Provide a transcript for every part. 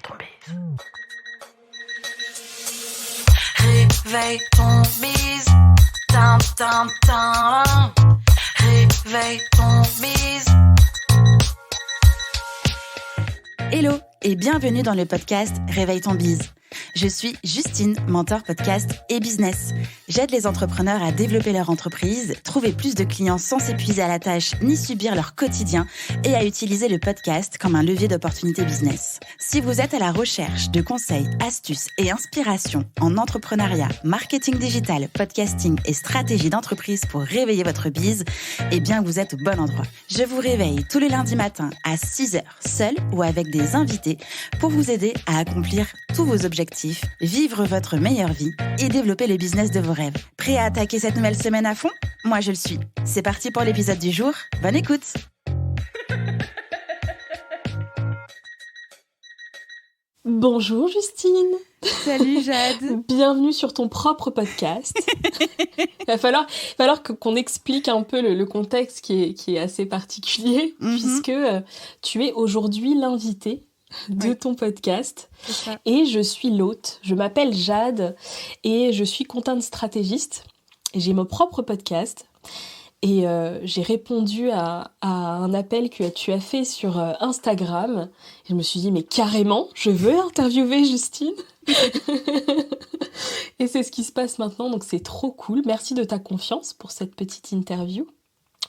ton bise. Réveille ton bise. Tin, tin, tin. Réveille ton bise. Hello et bienvenue dans le podcast Réveille ton bise. Je suis Justine, mentor podcast et business. J'aide les entrepreneurs à développer leur entreprise, trouver plus de clients sans s'épuiser à la tâche ni subir leur quotidien et à utiliser le podcast comme un levier d'opportunité business. Si vous êtes à la recherche de conseils, astuces et inspirations en entrepreneuriat, marketing digital, podcasting et stratégie d'entreprise pour réveiller votre bise, eh bien vous êtes au bon endroit. Je vous réveille tous les lundis matins à 6h, seul ou avec des invités pour vous aider à accomplir tous vos objectifs, vivre votre meilleure vie et développer le business de vos rêves. Prêt à attaquer cette nouvelle semaine à fond ? Moi, je le suis. C'est parti pour l'épisode du jour. Bonne écoute ! Bonjour Justine. Salut Jade. Bienvenue sur ton propre podcast. Il va falloir qu'on explique un peu le contexte qui est assez particulier, puisque tu es aujourd'hui l'invitée de ton podcast et je suis l'hôte. Je m'appelle Jade et je suis content stratégiste et j'ai mon propre podcast. Et j'ai répondu à un appel que tu as fait sur Instagram. Et je me suis dit, mais carrément, je veux interviewer Justine. Et c'est ce qui se passe maintenant, donc c'est trop cool. Merci de ta confiance pour cette petite interview.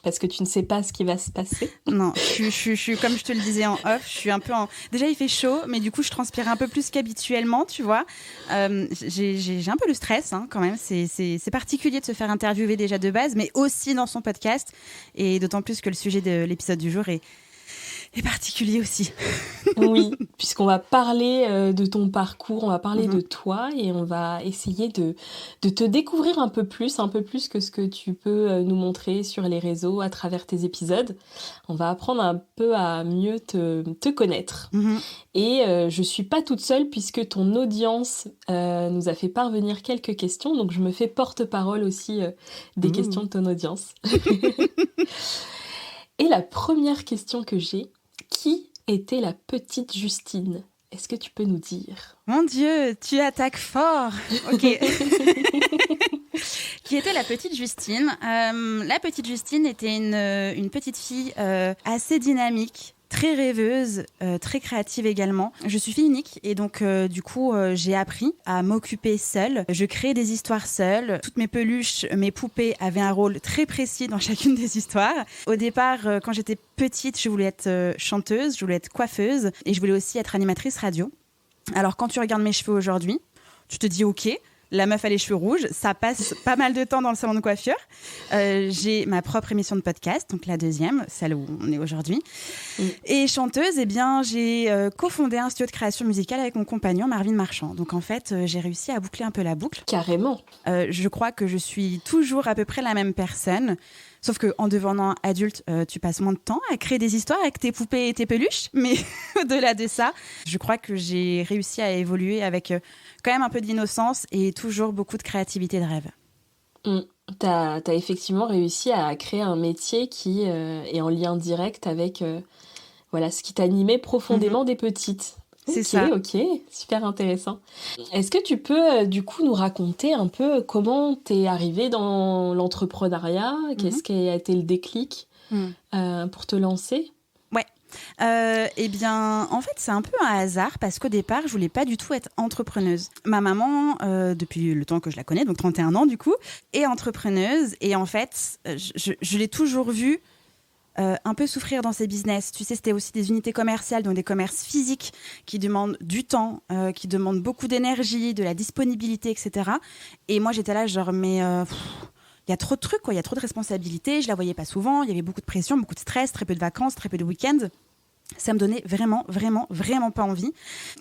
Parce que tu ne sais pas ce qui va se passer. Non, je suis comme je te le disais en off, je suis un peu en... Déjà, il fait chaud, mais du coup, je transpire un peu plus qu'habituellement, tu vois. J'ai un peu le stress, quand même. C'est particulier de se faire interviewer déjà de base, mais aussi dans son podcast. Et d'autant plus que le sujet de l'épisode du jour est particulier aussi. Oui, puisqu'on va parler de ton parcours, on va parler de toi et on va essayer de te découvrir un peu plus que ce que tu peux nous montrer sur les réseaux à travers tes épisodes. On va apprendre un peu à mieux te connaître. Et je suis pas toute seule puisque ton audience nous a fait parvenir quelques questions, donc je me fais porte-parole aussi des questions de ton audience. Et la première question que j'ai, qui était la petite Justine ? Est-ce que tu peux nous dire ? Mon Dieu, tu attaques fort. Ok. Qui était la petite Justine ? La petite Justine était une petite fille assez dynamique, très rêveuse, très créative également. Je suis fille unique et donc du coup j'ai appris à m'occuper seule. Je créais des histoires seule. Toutes mes peluches, mes poupées avaient un rôle très précis dans chacune des histoires. Au départ, quand j'étais petite, je voulais être chanteuse, je voulais être coiffeuse et je voulais aussi être animatrice radio. Alors quand tu regardes mes cheveux aujourd'hui, tu te dis ok, la meuf a les cheveux rouges, ça passe pas mal de temps dans le salon de coiffure. J'ai ma propre émission de podcast, donc la deuxième, celle où on est aujourd'hui. Et chanteuse, eh bien, j'ai cofondé un studio de création musicale avec mon compagnon Marvin Marchand. Donc en fait, j'ai réussi à boucler un peu la boucle. Carrément. Je crois que je suis toujours à peu près la même personne. Sauf qu'en devenant adulte, tu passes moins de temps à créer des histoires avec tes poupées et tes peluches. Mais au-delà de ça, je crois que j'ai réussi à évoluer avec quand même un peu d'innocence et toujours beaucoup de créativité de rêve. T'as effectivement réussi à créer un métier qui est en lien direct avec ce qui t'animait profondément des petites. C'est ça. Ok, super intéressant. Est-ce que tu peux du coup nous raconter un peu comment t'es arrivée dans l'entrepreneuriat ? Qu'est-ce qui a été le déclic pour te lancer ? Ouais. Eh bien, en fait, c'est un peu un hasard parce qu'au départ, je voulais pas du tout être entrepreneuse. Ma maman, depuis le temps que je la connais, donc 31 ans du coup, est entrepreneuse et en fait, je l'ai toujours vue un peu souffrir dans ses business. Tu sais, c'était aussi des unités commerciales, donc des commerces physiques qui demandent du temps, qui demandent beaucoup d'énergie, de la disponibilité, etc. Et moi, j'étais là genre, mais il y a trop de trucs, quoi. Il y a trop de responsabilités. Je la voyais pas souvent. Il y avait beaucoup de pression, beaucoup de stress, très peu de vacances, très peu de week-ends. Ça me donnait vraiment, vraiment, vraiment pas envie.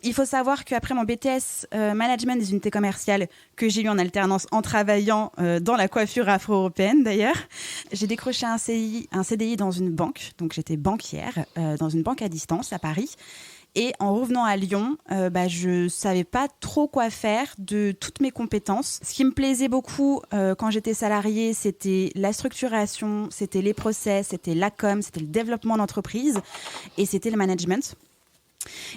Il faut savoir qu'après mon BTS management des unités commerciales que j'ai eu en alternance en travaillant dans la coiffure afro-européenne d'ailleurs, j'ai décroché un CDI dans une banque. Donc j'étais banquière dans une banque à distance à Paris. Et en revenant à Lyon, je savais pas trop quoi faire de toutes mes compétences. Ce qui me plaisait beaucoup quand j'étais salariée, c'était la structuration, c'était les process, c'était la com, c'était le développement d'entreprise et c'était le management.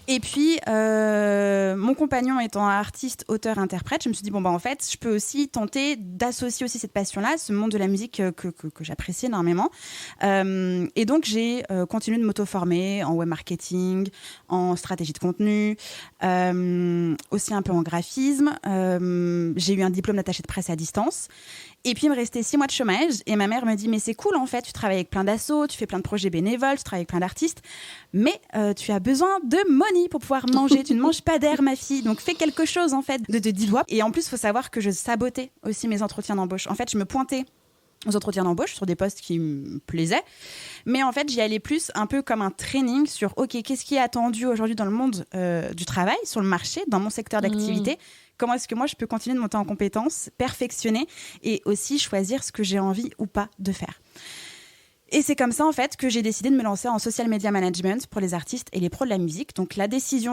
Et puis, mon compagnon étant artiste, auteur, interprète, je me suis dit, en fait, je peux aussi tenter d'associer aussi cette passion-là, ce monde de la musique que j'apprécie énormément. Et donc, j'ai continué de m'auto-former en web marketing, en stratégie de contenu, aussi un peu en graphisme. J'ai eu un diplôme d'attaché de presse à distance. Et puis, il me restait 6 mois de chômage. Et ma mère me dit, mais c'est cool, en fait, tu travailles avec plein d'assos, tu fais plein de projets bénévoles, tu travailles avec plein d'artistes, mais tu as besoin de money pour pouvoir manger. Tu ne manges pas d'air, ma fille. Donc, fais quelque chose, en fait, de 10 doigts. Et en plus, il faut savoir que je sabotais aussi mes entretiens d'embauche. En fait, je me pointais aux entretiens d'embauche sur des postes qui me plaisaient. Mais en fait, j'y allais plus un peu comme un training sur, OK, qu'est-ce qui est attendu aujourd'hui dans le monde du travail, sur le marché, dans mon secteur d'activité. Comment est-ce que moi, je peux continuer de monter en compétences, perfectionner et aussi choisir ce que j'ai envie ou pas de faire. Et c'est comme ça, en fait, que j'ai décidé de me lancer en social media management pour les artistes et les pros de la musique. Donc,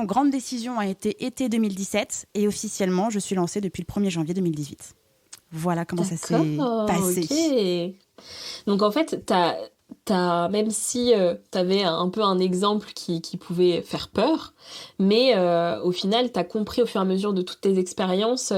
grande décision a été été 2017 et officiellement, je suis lancée depuis le 1er janvier 2018. Voilà comment ça s'est passé. Okay. Donc, en fait, même si t'avais un peu un exemple qui pouvait faire peur, mais au final, t'as compris au fur et à mesure de toutes tes expériences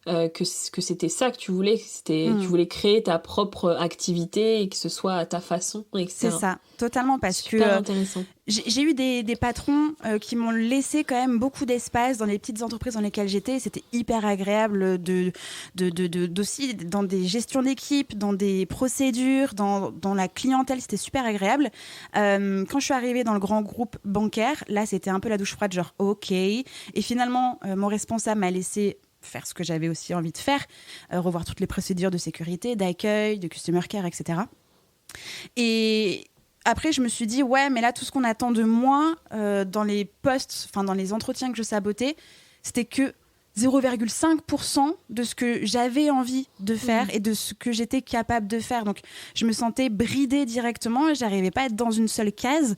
que c'était ça que tu voulais, tu voulais créer ta propre activité et que ce soit à ta façon, etc. C'est ça, totalement, parce Super que intéressant. J'ai eu des patrons qui m'ont laissé quand même beaucoup d'espace dans les petites entreprises dans lesquelles j'étais. C'était hyper agréable d'aussi dans des gestions d'équipe, dans des procédures, dans la clientèle, c'était super agréable. Quand je suis arrivée dans le grand groupe bancaire, là, c'était un peu la douche froide, genre OK. Et finalement, mon responsable m'a laissé faire ce que j'avais aussi envie de faire, revoir toutes les procédures de sécurité, d'accueil, de customer care, etc. Et après, je me suis dit, ouais, mais là, tout ce qu'on attend de moi dans les postes, enfin dans les entretiens que je sabotais, c'était que 0,5% de ce que j'avais envie de faire et de ce que j'étais capable de faire. Donc, je me sentais bridée directement et j'arrivais pas à être dans une seule case.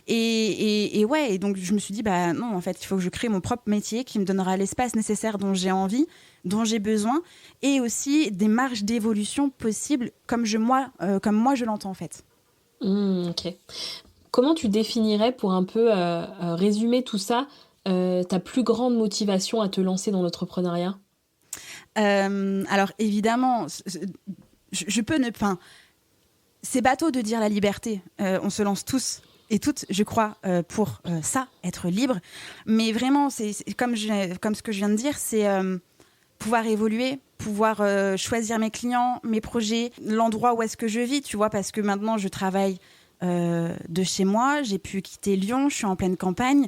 Et donc, je me suis dit, non, en fait, il faut que je crée mon propre métier qui me donnera l'espace nécessaire dont j'ai envie, dont j'ai besoin et aussi des marges d'évolution possibles comme moi, je l'entends, en fait. Ok. Comment tu définirais, pour un peu résumer tout ça, ta plus grande motivation à te lancer dans l'entrepreneuriat ? Alors évidemment, je peux ne... Enfin, c'est bateau de dire la liberté. On se lance tous et toutes, je crois, pour ça, être libre. Mais vraiment, c'est comme ce que je viens de dire, c'est pouvoir évoluer, pouvoir choisir mes clients, mes projets, l'endroit où est-ce que je vis, tu vois, parce que maintenant, je travaille de chez moi, j'ai pu quitter Lyon, je suis en pleine campagne.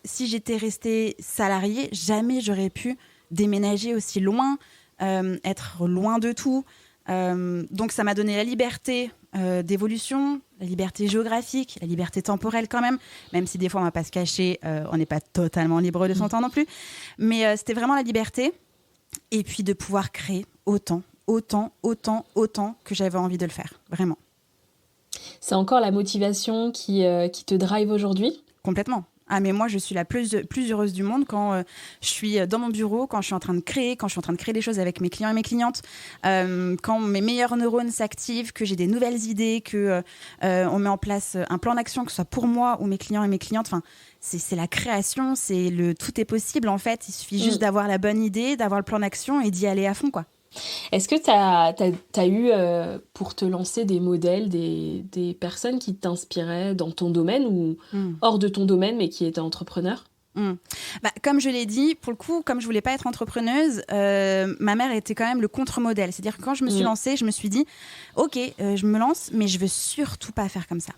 Si j'étais restée salariée, jamais j'aurais pu déménager aussi loin, être loin de tout. Donc ça m'a donné la liberté d'évolution, la liberté géographique, la liberté temporelle quand même si des fois on ne va pas se cacher, on n'est pas totalement libre de son temps non plus. Mais c'était vraiment la liberté et puis de pouvoir créer autant que j'avais envie de le faire, vraiment. C'est encore la motivation qui te drive aujourd'hui ? Complètement. Ah, mais moi, je suis la plus heureuse du monde quand je suis dans mon bureau, quand je suis en train de créer des choses avec mes clients et mes clientes, quand mes meilleurs neurones s'activent, que j'ai des nouvelles idées, on met en place un plan d'action, que ce soit pour moi ou mes clients et mes clientes. Enfin, c'est la création, tout est possible en fait. Il suffit juste d'avoir la bonne idée, d'avoir le plan d'action et d'y aller à fond, quoi. Est-ce que t'as eu, pour te lancer, des modèles, des personnes qui t'inspiraient dans ton domaine ou hors de ton domaine, mais qui étaient entrepreneurs ? Comme je l'ai dit, pour le coup, comme je voulais pas être entrepreneuse, ma mère était quand même le contre-modèle. C'est-à-dire que quand je me suis lancée, je me suis dit, ok, je me lance, mais je veux surtout pas faire comme ça.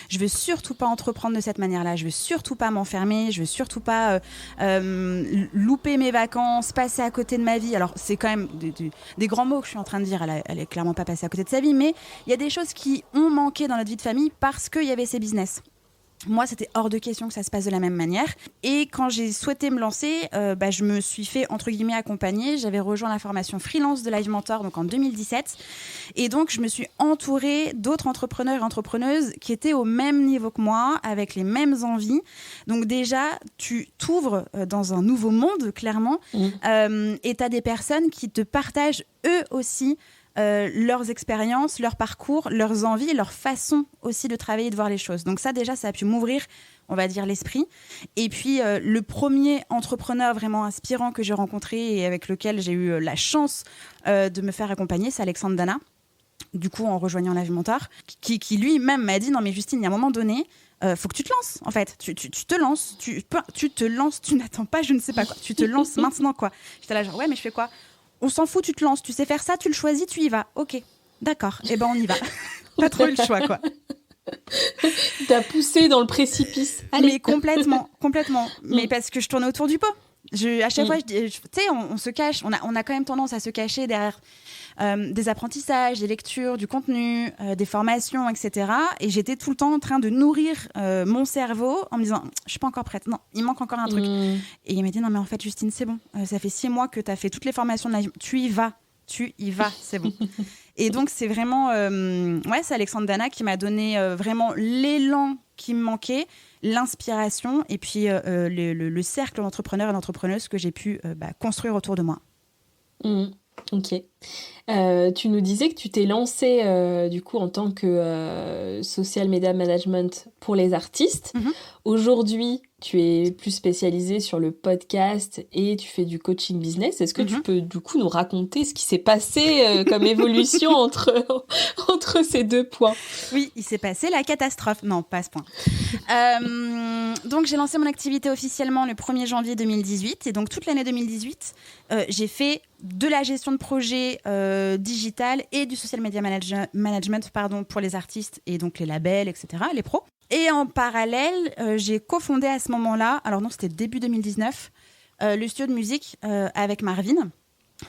Je veux surtout pas entreprendre de cette manière-là. Je veux surtout pas m'enfermer. Je veux surtout pas louper mes vacances, passer à côté de ma vie. Alors c'est quand même des grands mots que je suis en train de dire. Elle est clairement pas passée à côté de sa vie, mais il y a des choses qui ont manqué dans notre vie de famille parce qu'il y avait ces business. Moi, c'était hors de question que ça se passe de la même manière. Et quand j'ai souhaité me lancer, je me suis fait, entre guillemets, accompagner. J'avais rejoint la formation freelance de Live Mentor, donc en 2017. Et donc, je me suis entourée d'autres entrepreneurs et entrepreneuses qui étaient au même niveau que moi, avec les mêmes envies. Donc déjà, tu t'ouvres dans un nouveau monde, clairement. Et tu as des personnes qui te partagent, eux aussi, leurs expériences, leur parcours, leurs envies, leur façon aussi de travailler et de voir les choses. Donc ça, déjà, ça a pu m'ouvrir on va dire, l'esprit. Et puis, le premier entrepreneur vraiment inspirant que j'ai rencontré et avec lequel j'ai eu la chance de me faire accompagner, c'est Alexandre Dana. Du coup, en rejoignant Live Mentor, qui lui-même m'a dit, non mais Justine, il y a un moment donné, faut que tu te lances, en fait. Tu te lances, tu te lances, tu n'attends pas, je ne sais pas quoi. Tu te lances maintenant, quoi. J'étais là genre, ouais, mais je fais quoi ? On s'en fout, tu te lances, tu sais faire ça, tu le choisis, tu y vas. Ok, d'accord, et ben on y va. Pas trop eu le choix, quoi. T'as poussé dans le précipice. Allez. Mais complètement. Mais parce que je tournais autour du pot. À chaque fois, tu sais, on se cache. On a quand même tendance à se cacher derrière des apprentissages, des lectures, du contenu, des formations, etc. Et j'étais tout le temps en train de nourrir mon cerveau en me disant, je suis pas encore prête. Non, il manque encore un truc. Et il m'a dit, non, mais en fait, Justine, c'est bon. Ça fait 6 mois que tu as fait toutes les formations de la... Tu y vas, c'est bon. Et donc, c'est vraiment... c'est Alexandre Dana qui m'a donné vraiment l'élan qui me manquait, l'inspiration et puis le cercle d'entrepreneurs et d'entrepreneuses que j'ai pu construire autour de moi. Ok. Tu nous disais que tu t'es lancée du coup en tant que social media management pour les artistes. Aujourd'hui, tu es plus spécialisée sur le podcast et tu fais du coaching business. Est-ce que tu peux du coup nous raconter ce qui s'est passé comme évolution entre ces deux points ? Oui, il s'est passé la catastrophe. Non, pas à ce point. Donc, j'ai lancé mon activité officiellement le 1er janvier 2018. Et donc, toute l'année 2018, j'ai fait de la gestion de projet digital et du social media management pour les artistes et donc les labels, etc., les pros. Et en parallèle, j'ai cofondé à ce moment-là, alors non, c'était début 2019, le studio de musique avec Marvin.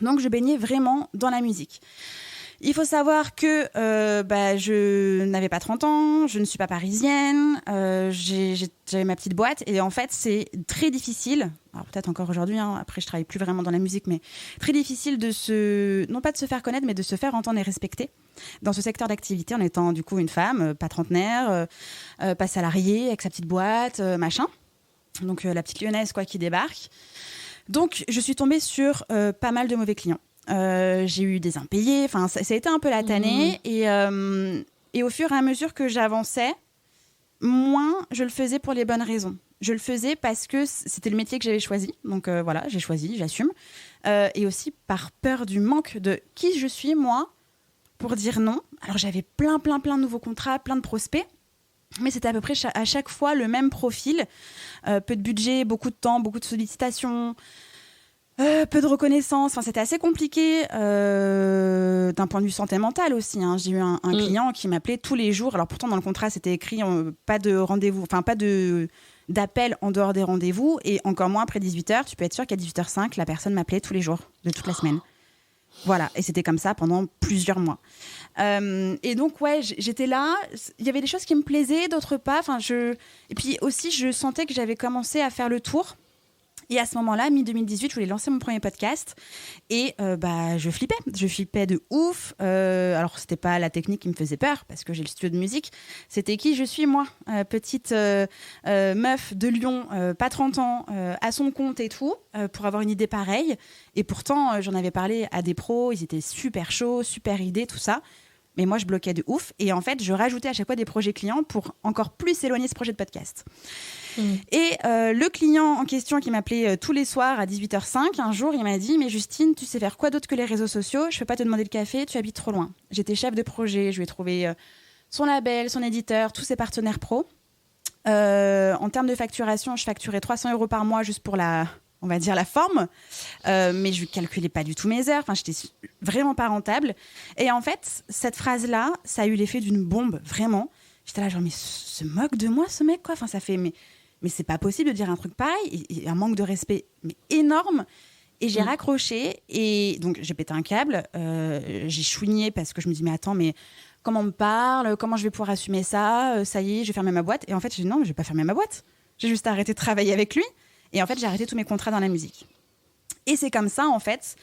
Donc, je baignais vraiment dans la musique. Il faut savoir que je n'avais pas 30 ans, je ne suis pas parisienne, j'avais ma petite boîte et en fait, c'est très difficile, alors peut-être encore aujourd'hui, après je travaille plus vraiment dans la musique, mais très difficile non pas de se faire connaître, mais de se faire entendre et respecter dans ce secteur d'activité en étant du coup une femme, pas trentenaire, pas salariée, avec sa petite boîte, machin. Donc la petite lyonnaise quoi qui débarque. Donc je suis tombée sur pas mal de mauvais clients. J'ai eu des impayés, enfin ça a été un peu la tannée et au fur et à mesure que j'avançais, moins je le faisais pour les bonnes raisons. Je le faisais parce que c'était le métier que j'avais choisi, donc voilà, j'ai choisi, j'assume, et aussi par peur du manque de qui je suis moi pour dire non. Alors j'avais plein de nouveaux contrats, plein de prospects, mais c'était à peu près à chaque fois le même profil, peu de budget, beaucoup de temps, beaucoup de sollicitations. Peu de reconnaissance, enfin, c'était assez compliqué d'un point de vue santé mentale aussi. J'ai eu un client qui m'appelait tous les jours. Alors pourtant dans le contrat c'était écrit pas de rendez-vous, enfin pas d'appel en dehors des rendez-vous et encore moins après 18h. Tu peux être sûr qu'à 18h05 la personne m'appelait tous les jours de toute la semaine. Voilà, et c'était comme ça pendant plusieurs mois. Et donc j'étais là. Il y avait des choses qui me plaisaient, d'autres pas. Et puis aussi je sentais que j'avais commencé à faire le tour. Et à ce moment-là, mi-2018, je voulais lancer mon premier podcast et je flippais de ouf. Alors, c'était pas la technique qui me faisait peur parce que j'ai le studio de musique. C'était qui je suis, moi, petite meuf de Lyon, pas 30 ans, à son compte et tout, pour avoir une idée pareille. Et pourtant, j'en avais parlé à des pros, ils étaient super chauds, super idées, tout ça. Mais moi, je bloquais de ouf. Et en fait, je rajoutais à chaque fois des projets clients pour encore plus éloigner ce projet de podcast. Et le client en question qui m'appelait tous les soirs à 18h05, un jour, il m'a dit « Mais Justine, tu sais faire quoi d'autre que les réseaux sociaux ? Je ne peux pas te demander le café, tu habites trop loin. » J'étais chef de projet, je lui ai trouvé son label, son éditeur, tous ses partenaires pros. En termes de facturation, je facturais 300 € par mois juste pour la forme, mais je ne calculais pas du tout mes heures, enfin, j'étais vraiment pas rentable. Et en fait, cette phrase-là, ça a eu l'effet d'une bombe, vraiment. J'étais là genre, mais se moque de moi, ce mec, quoi. Enfin, ça fait, mais c'est pas possible de dire un truc pareil, et un manque de respect mais énorme. Et j'ai raccroché, et donc j'ai pété un câble, j'ai chouigné parce que je me dis, mais attends, mais comment on me parle, comment je vais pouvoir assumer ça, ça y est, je vais fermer ma boîte. Et en fait, j'ai dit, non, mais je vais pas fermer ma boîte. J'ai juste arrêté de travailler avec lui. Et en fait, j'ai arrêté tous mes contrats dans la musique. Et c'est comme ça, en fait,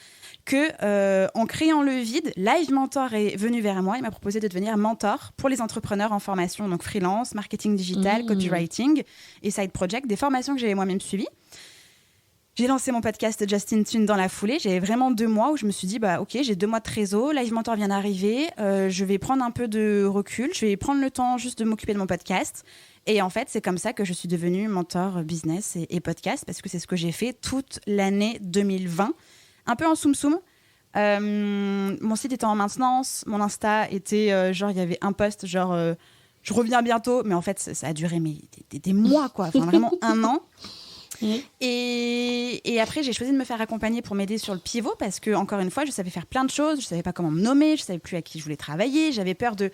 que en créant le vide, Live Mentor est venu vers moi. Il m'a proposé de devenir mentor pour les entrepreneurs en formation, donc freelance, marketing digital, copywriting et side project, des formations que j'avais moi-même suivies. J'ai lancé mon podcast Just in Tune dans la foulée. J'avais vraiment 2 mois où je me suis dit, bah ok, j'ai 2 mois de trésor, Live Mentor vient d'arriver, je vais prendre un peu de recul, je vais prendre le temps juste de m'occuper de mon podcast. Et en fait, c'est comme ça que je suis devenue mentor business et podcast, parce que c'est ce que j'ai fait toute l'année 2020, un peu en soum-soum. Mon site était en maintenance, mon Insta était genre, il y avait un post genre je reviens bientôt, mais en fait ça a duré des mois quoi, enfin vraiment 1 an. Et après j'ai choisi de me faire accompagner pour m'aider sur le pivot, parce que encore une fois je savais faire plein de choses, je savais pas comment me nommer, je savais plus à qui je voulais travailler, j'avais peur de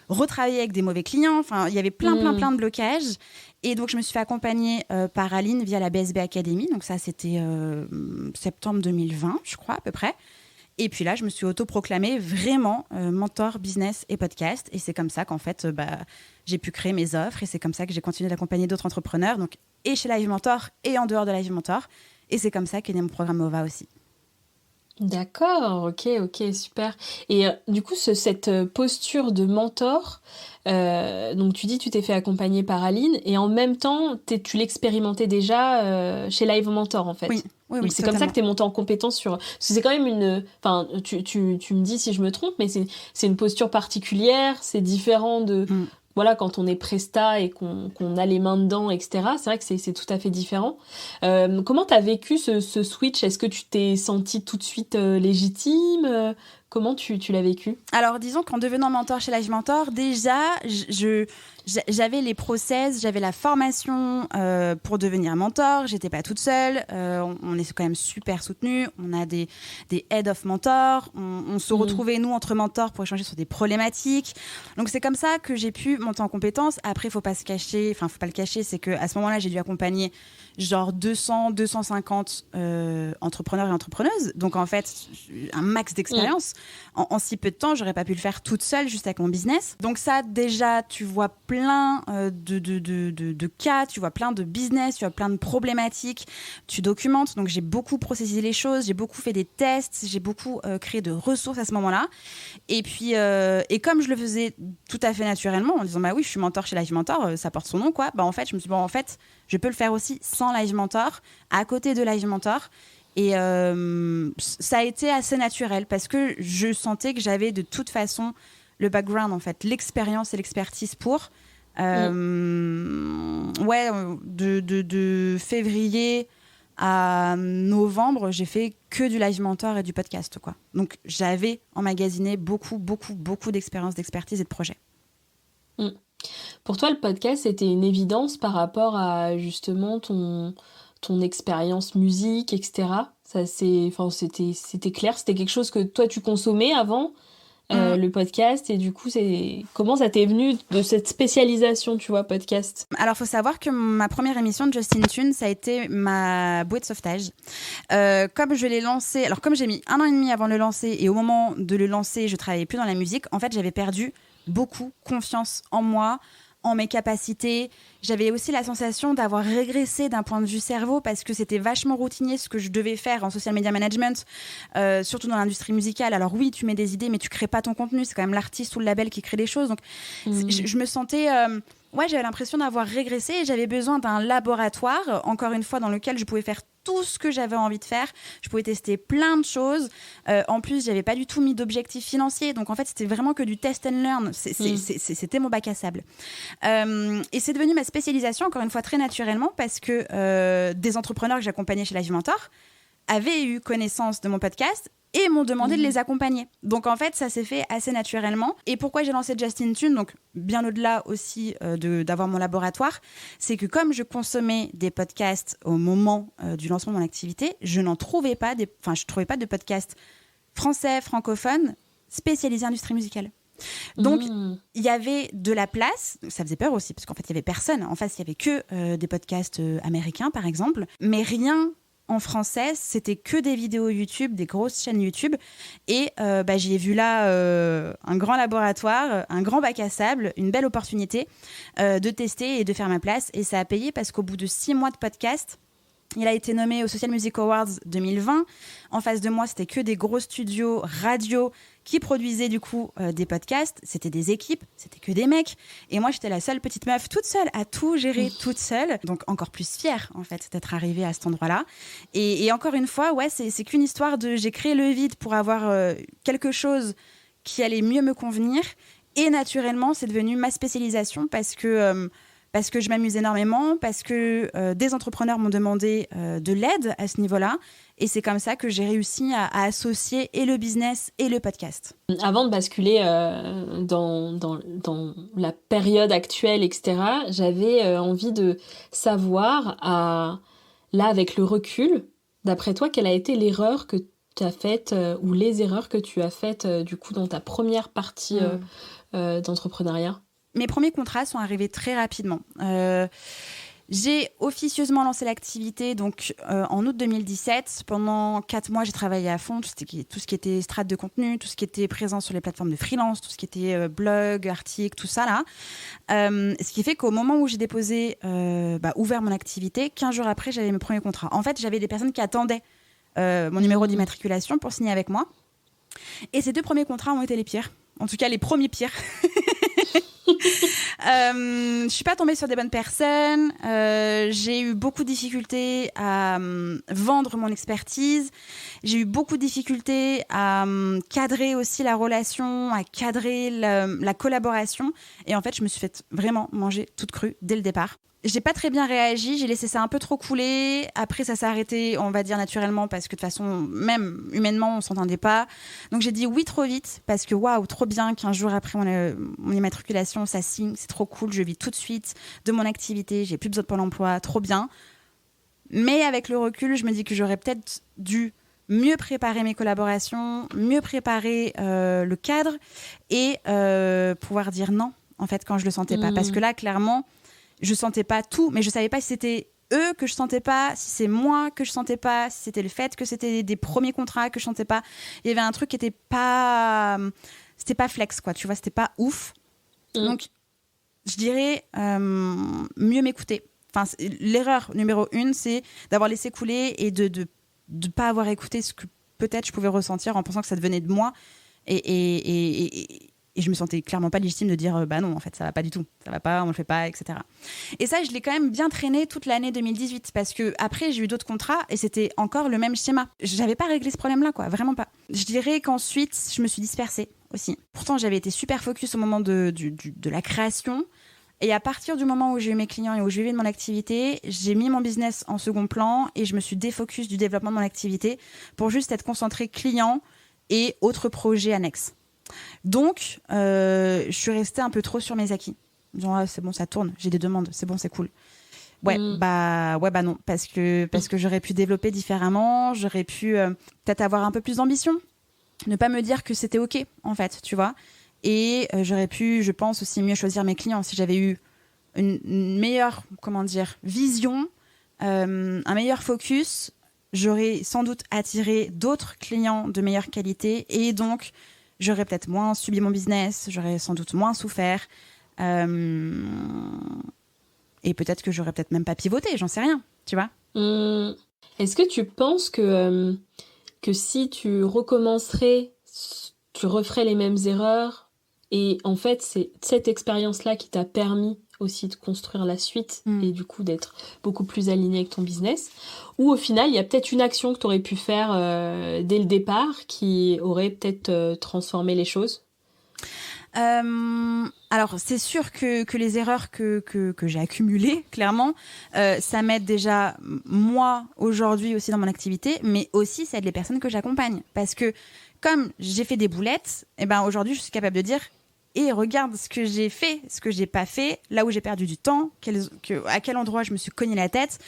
retravailler avec des mauvais clients, enfin il y avait plein de blocages. Et donc je me suis fait accompagner par Aline via la BSB Academy, donc ça c'était septembre 2020 je crois à peu près. Et puis là, je me suis autoproclamée vraiment mentor business et podcast. Et c'est comme ça qu'en fait, j'ai pu créer mes offres. Et c'est comme ça que j'ai continué d'accompagner d'autres entrepreneurs, donc et chez Live Mentor et en dehors de Live Mentor. Et c'est comme ça qu'est né mon programme OVA aussi. D'accord, ok, super. Et du coup, cette posture de mentor, donc tu dis tu t'es fait accompagner par Aline, et en même temps, tu l'expérimentais déjà chez Live Mentor en fait. Oui, donc c'est totalement. comme ça que tu es montée en compétence sur... C'est quand même enfin, tu me dis si je me trompe, mais c'est une posture particulière, c'est différent de... Voilà, quand on est presta et qu'on a les mains dedans, etc. C'est vrai que c'est tout à fait différent. Comment t'as vécu ce switch ? Est-ce que tu t'es sentie tout de suite légitime ? Comment tu l'as vécu ? Alors, disons qu'en devenant mentor chez Live Mentor, déjà, j'avais les process, j'avais la formation pour devenir mentor. J'étais pas toute seule. On est quand même super soutenus. On a des head of mentors. On se retrouvait, nous, entre mentors pour échanger sur des problématiques. Donc, c'est comme ça que j'ai pu monter en compétences. Après, faut pas le cacher, c'est qu'à ce moment-là, j'ai dû accompagner genre 250 entrepreneurs et entrepreneuses. Donc, en fait, un max d'expérience. En si peu de temps, j'aurais pas pu le faire toute seule juste avec mon business. Donc ça, déjà, tu vois plein de cas, tu vois plein de business, tu vois plein de problématiques, tu documentes. Donc j'ai beaucoup processé les choses, j'ai beaucoup fait des tests, j'ai beaucoup créé de ressources à ce moment-là. Et puis, et comme je le faisais tout à fait naturellement, en disant bah oui, je suis mentor chez Live Mentor, ça porte son nom quoi. Bah en fait, je me suis dit bon en fait, je peux le faire aussi sans Live Mentor, à côté de Live Mentor. Et ça a été assez naturel parce que je sentais que j'avais de toute façon le background, en fait, l'expérience et l'expertise pour. De février à novembre, j'ai fait que du Live Mentor et du podcast, quoi. Donc, j'avais emmagasiné beaucoup d'expérience, d'expertise et de projets. Pour toi, le podcast, c'était une évidence par rapport à justement ton expérience musique, etc. C'était clair, c'était quelque chose que toi tu consommais avant le podcast, et du coup comment ça t'est venu de cette spécialisation, tu vois, podcast ? Alors faut savoir que ma première émission de Just in Tune, ça a été ma bouée de sauvetage. Comme je l'ai lancé, alors comme j'ai mis 1 an et demi avant de le lancer, et au moment de le lancer je travaillais plus dans la musique, en fait j'avais perdu beaucoup confiance en moi, en mes capacités. J'avais aussi la sensation d'avoir régressé d'un point de vue cerveau, parce que c'était vachement routinier ce que je devais faire en social media management, surtout dans l'industrie musicale. Alors oui, tu mets des idées, mais tu crées pas ton contenu. C'est quand même l'artiste ou le label qui crée les choses. Donc je me sentais... j'avais l'impression d'avoir régressé, et j'avais besoin d'un laboratoire, encore une fois, dans lequel je pouvais faire tout ce que j'avais envie de faire. Je pouvais tester plein de choses. En plus, j'avais pas du tout mis d'objectifs financiers. Donc, en fait, c'était vraiment que du test and learn. C'était mon bac à sable. Et c'est devenu ma spécialisation, encore une fois, très naturellement, parce que des entrepreneurs que j'accompagnais chez Live Mentor avaient eu connaissance de mon podcast et m'ont demandé de les accompagner. Donc en fait, ça s'est fait assez naturellement. Et pourquoi j'ai lancé Just in Tune, donc bien au-delà aussi d'avoir mon laboratoire, c'est que comme je consommais des podcasts au moment du lancement de mon activité, je trouvais pas de podcasts français, francophones, spécialisés industrie musicale. Donc, il y avait de la place. Ça faisait peur aussi, parce qu'en fait, il y avait personne. En face, il y avait que des podcasts américains, par exemple, mais rien en français. C'était que des vidéos YouTube, des grosses chaînes YouTube. Et j'y ai vu là un grand laboratoire, un grand bac à sable, une belle opportunité de tester et de faire ma place. Et ça a payé, parce qu'au bout de 6 mois de podcast, Il a été nommé aux Social Music Awards 2020. En face de moi, c'était que des gros studios radio qui produisaient du coup des podcasts. C'était des équipes, c'était que des mecs. Et moi, j'étais la seule petite meuf toute seule à tout gérer toute seule. Donc encore plus fière en fait d'être arrivée à cet endroit-là. Et encore une fois, ouais, c'est qu'une histoire de j'ai créé le vide pour avoir quelque chose qui allait mieux me convenir. Et naturellement, c'est devenu ma spécialisation parce que je m'amuse énormément, parce que des entrepreneurs m'ont demandé de l'aide à ce niveau-là. Et c'est comme ça que j'ai réussi à associer et le business et le podcast. Avant de basculer dans la période actuelle, etc., j'avais envie de savoir, là, avec le recul, d'après toi, quelle a été l'erreur que tu as faite ou les erreurs que tu as faites du coup dans ta première partie d'entrepreneuriat? Mes premiers contrats sont arrivés très rapidement. J'ai officieusement lancé l'activité donc en août 2017. Pendant 4 mois, j'ai travaillé à fond, tout ce qui était strat de contenu, tout ce qui était présent sur les plateformes de freelance, tout ce qui était blog, article, tout ça là. Ce qui fait qu'au moment où j'ai déposé, ouvert mon activité, 15 jours après, j'avais mes premiers contrats. En fait, j'avais des personnes qui attendaient mon numéro d'immatriculation pour signer avec moi. Et ces 2 premiers contrats ont été les pires. En tout cas, les premiers pires. Je suis pas tombée sur des bonnes personnes. J'ai eu beaucoup de difficultés à vendre mon expertise. J'ai eu beaucoup de difficultés à cadrer aussi la relation, à cadrer la collaboration. Et en fait, je me suis fait vraiment manger toute crue dès le départ. J'ai pas très bien réagi, j'ai laissé ça un peu trop couler. Après, ça s'est arrêté, on va dire naturellement, parce que de toute façon, même humainement, on s'entendait pas. Donc j'ai dit oui trop vite, parce que waouh, trop bien, 15 jours après mon immatriculation, ça signe, c'est trop cool, je vis tout de suite de mon activité, j'ai plus besoin de Pôle emploi, trop bien. Mais avec le recul, je me dis que j'aurais peut-être dû mieux préparer mes collaborations, mieux préparer le cadre et pouvoir dire non, en fait, quand je le sentais pas. Parce que là, clairement, je sentais pas tout, mais je savais pas si c'était eux que je sentais pas, si c'est moi que je sentais pas, si c'était le fait que c'était des premiers contrats que je sentais pas. Il y avait un truc qui était pas, c'était pas flex quoi, tu vois, c'était pas ouf. Donc, je dirais mieux m'écouter. Enfin, l'erreur numéro 1, c'est d'avoir laissé couler et de pas avoir écouté ce que peut-être je pouvais ressentir en pensant que ça devenait de moi et je me sentais clairement pas légitime de dire bah non, en fait ça va pas du tout, ça va pas, on le fait pas, etc. Et ça, je l'ai quand même bien traîné toute l'année 2018 parce que après j'ai eu d'autres contrats et c'était encore le même schéma. J'avais pas réglé ce problème-là, quoi, vraiment pas. Je dirais qu'ensuite je me suis dispersée aussi. Pourtant j'avais été super focus au moment de la création. Et à partir du moment où j'ai eu mes clients et où j'ai eu mon activité, j'ai mis mon business en second plan et je me suis défocus du développement de mon activité pour juste être concentrée client et autres projets annexes. Donc, je suis restée un peu trop sur mes acquis. Genre, c'est bon, ça tourne, j'ai des demandes, c'est bon, c'est cool. Ouais, bah non, parce que j'aurais pu développer différemment, j'aurais pu peut-être avoir un peu plus d'ambition, ne pas me dire que c'était OK, en fait, tu vois. Et j'aurais pu, je pense, aussi mieux choisir mes clients si j'avais eu une meilleure, vision, un meilleur focus. J'aurais sans doute attiré d'autres clients de meilleure qualité et donc j'aurais peut-être moins subi mon business, j'aurais sans doute moins souffert et peut-être que j'aurais peut-être même pas pivoté, j'en sais rien, tu vois. Est-ce que tu penses que si tu recommencerais, tu referais les mêmes erreurs et en fait c'est cette expérience-là qui t'a permis aussi de construire la suite et du coup d'être beaucoup plus aligné avec ton business, ou au final il y a peut-être une action que tu aurais pu faire dès le départ qui aurait peut-être transformé les choses? Alors c'est sûr que les erreurs que j'ai accumulées, clairement, ça m'aide déjà moi aujourd'hui aussi dans mon activité, mais aussi ça aide les personnes que j'accompagne, parce que comme j'ai fait des boulettes, et ben aujourd'hui je suis capable de dire et regarde ce que j'ai fait, ce que j'ai pas fait, là où j'ai perdu du temps, à quel endroit je me suis cogné la tête,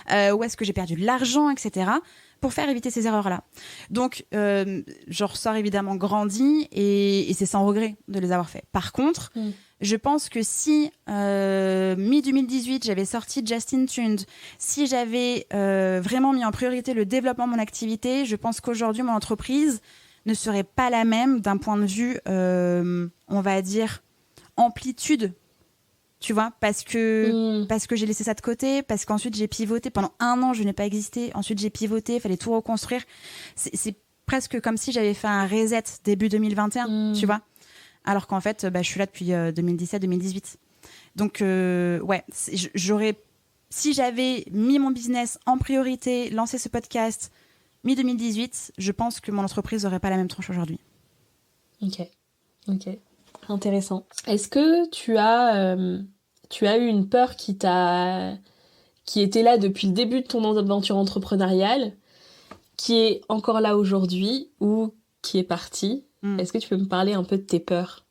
où est-ce que j'ai perdu de l'argent, etc. pour faire éviter ces erreurs-là. Donc, je ressors évidemment grandi et c'est sans regret de les avoir fait. Par contre, je pense que si mi-2018, j'avais sorti Justin Tuned, si j'avais vraiment mis en priorité le développement de mon activité, je pense qu'aujourd'hui, mon entreprise ne serait pas la même d'un point de vue, on va dire, amplitude Tu vois, parce que j'ai laissé ça de côté, parce qu'ensuite j'ai pivoté. Pendant 1 an, je n'ai pas existé. Ensuite, j'ai pivoté, il fallait tout reconstruire. C'est presque comme si j'avais fait un reset début 2021, tu vois. Alors qu'en fait, je suis là depuis 2017-2018. Donc, si j'avais mis mon business en priorité, lancé ce podcast mi-2018, je pense que mon entreprise n'aurait pas la même tronche aujourd'hui. Ok. Intéressant. Est-ce que tu as eu une peur qui était là depuis le début de ton aventure entrepreneuriale, qui est encore là aujourd'hui ou qui est partie? Est-ce que tu peux me parler un peu de tes peurs?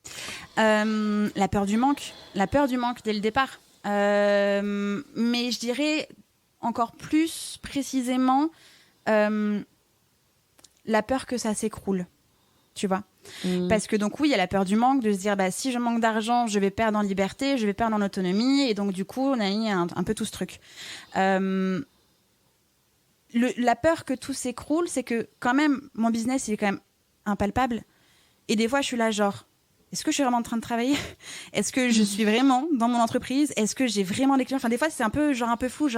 La peur du manque dès le départ. Mais je dirais encore plus précisément la peur que ça s'écroule, tu vois. Parce que donc oui, il y a la peur du manque, de se dire si je manque d'argent, je vais perdre en liberté, je vais perdre en autonomie, et donc du coup on a mis un peu tout ce truc. La peur que tout s'écroule, c'est que quand même mon business il est quand même impalpable, et des fois je suis là genre est-ce que je suis vraiment en train de travailler? Est-ce que je suis vraiment dans mon entreprise? Est-ce que j'ai vraiment des clients? Enfin des fois c'est un peu fou,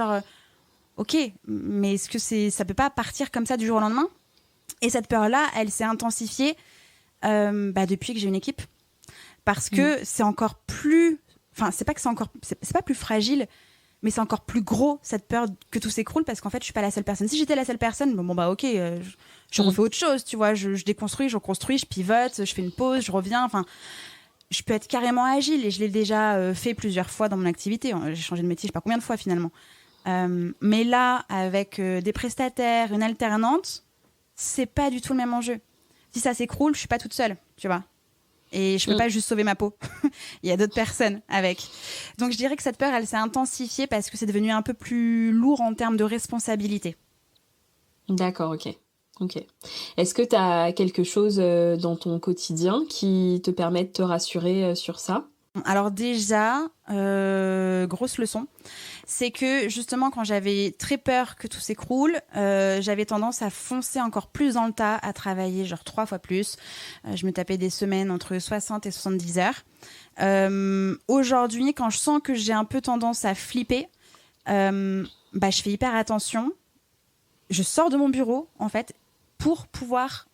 ok, mais est-ce que ça peut pas partir comme ça du jour au lendemain? Et cette peur-là, elle s'est intensifiée depuis que j'ai une équipe. Parce que c'est encore plus... Enfin, c'est pas plus fragile, mais c'est encore plus gros, cette peur que tout s'écroule, parce qu'en fait, je suis pas la seule personne. Si j'étais la seule personne, ok, je refais autre chose, tu vois. Je déconstruis, je reconstruis, je pivote, je fais une pause, je reviens. Enfin, je peux être carrément agile, et je l'ai déjà fait plusieurs fois dans mon activité. J'ai changé de métier, je sais pas combien de fois, finalement. Mais là, avec des prestataires, une alternante, c'est pas du tout le même enjeu. Si ça s'écroule, je suis pas toute seule, tu vois. Et je peux pas juste sauver ma peau. Il y a d'autres personnes avec. Donc je dirais que cette peur, elle s'est intensifiée parce que c'est devenu un peu plus lourd en termes de responsabilité. D'accord, ok. Est-ce que tu as quelque chose dans ton quotidien qui te permet de te rassurer sur ça? Alors déjà, grosse leçon, c'est que justement quand j'avais très peur que tout s'écroule, j'avais tendance à foncer encore plus dans le tas, à travailler genre 3 fois plus. Je me tapais des semaines entre 60 et 70 heures. Aujourd'hui, quand je sens que j'ai un peu tendance à flipper, je fais hyper attention. Je sors de mon bureau, en fait, pour pouvoir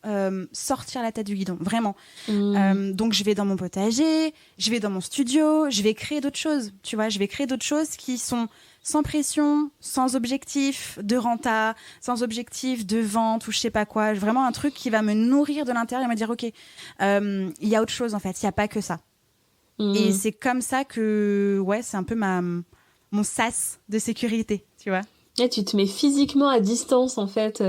sortir la tête du guidon, vraiment. Donc, je vais dans mon potager, je vais dans mon studio, je vais créer d'autres choses, tu vois. Je vais créer d'autres choses qui sont sans pression, sans objectif de renta, sans objectif de vente ou je sais pas quoi. Vraiment un truc qui va me nourrir de l'intérieur et me dire, OK, il y a autre chose, en fait. Il n'y a pas que ça. Et c'est comme ça que, c'est un peu mon sas de sécurité, tu vois. Et tu te mets physiquement à distance, en fait.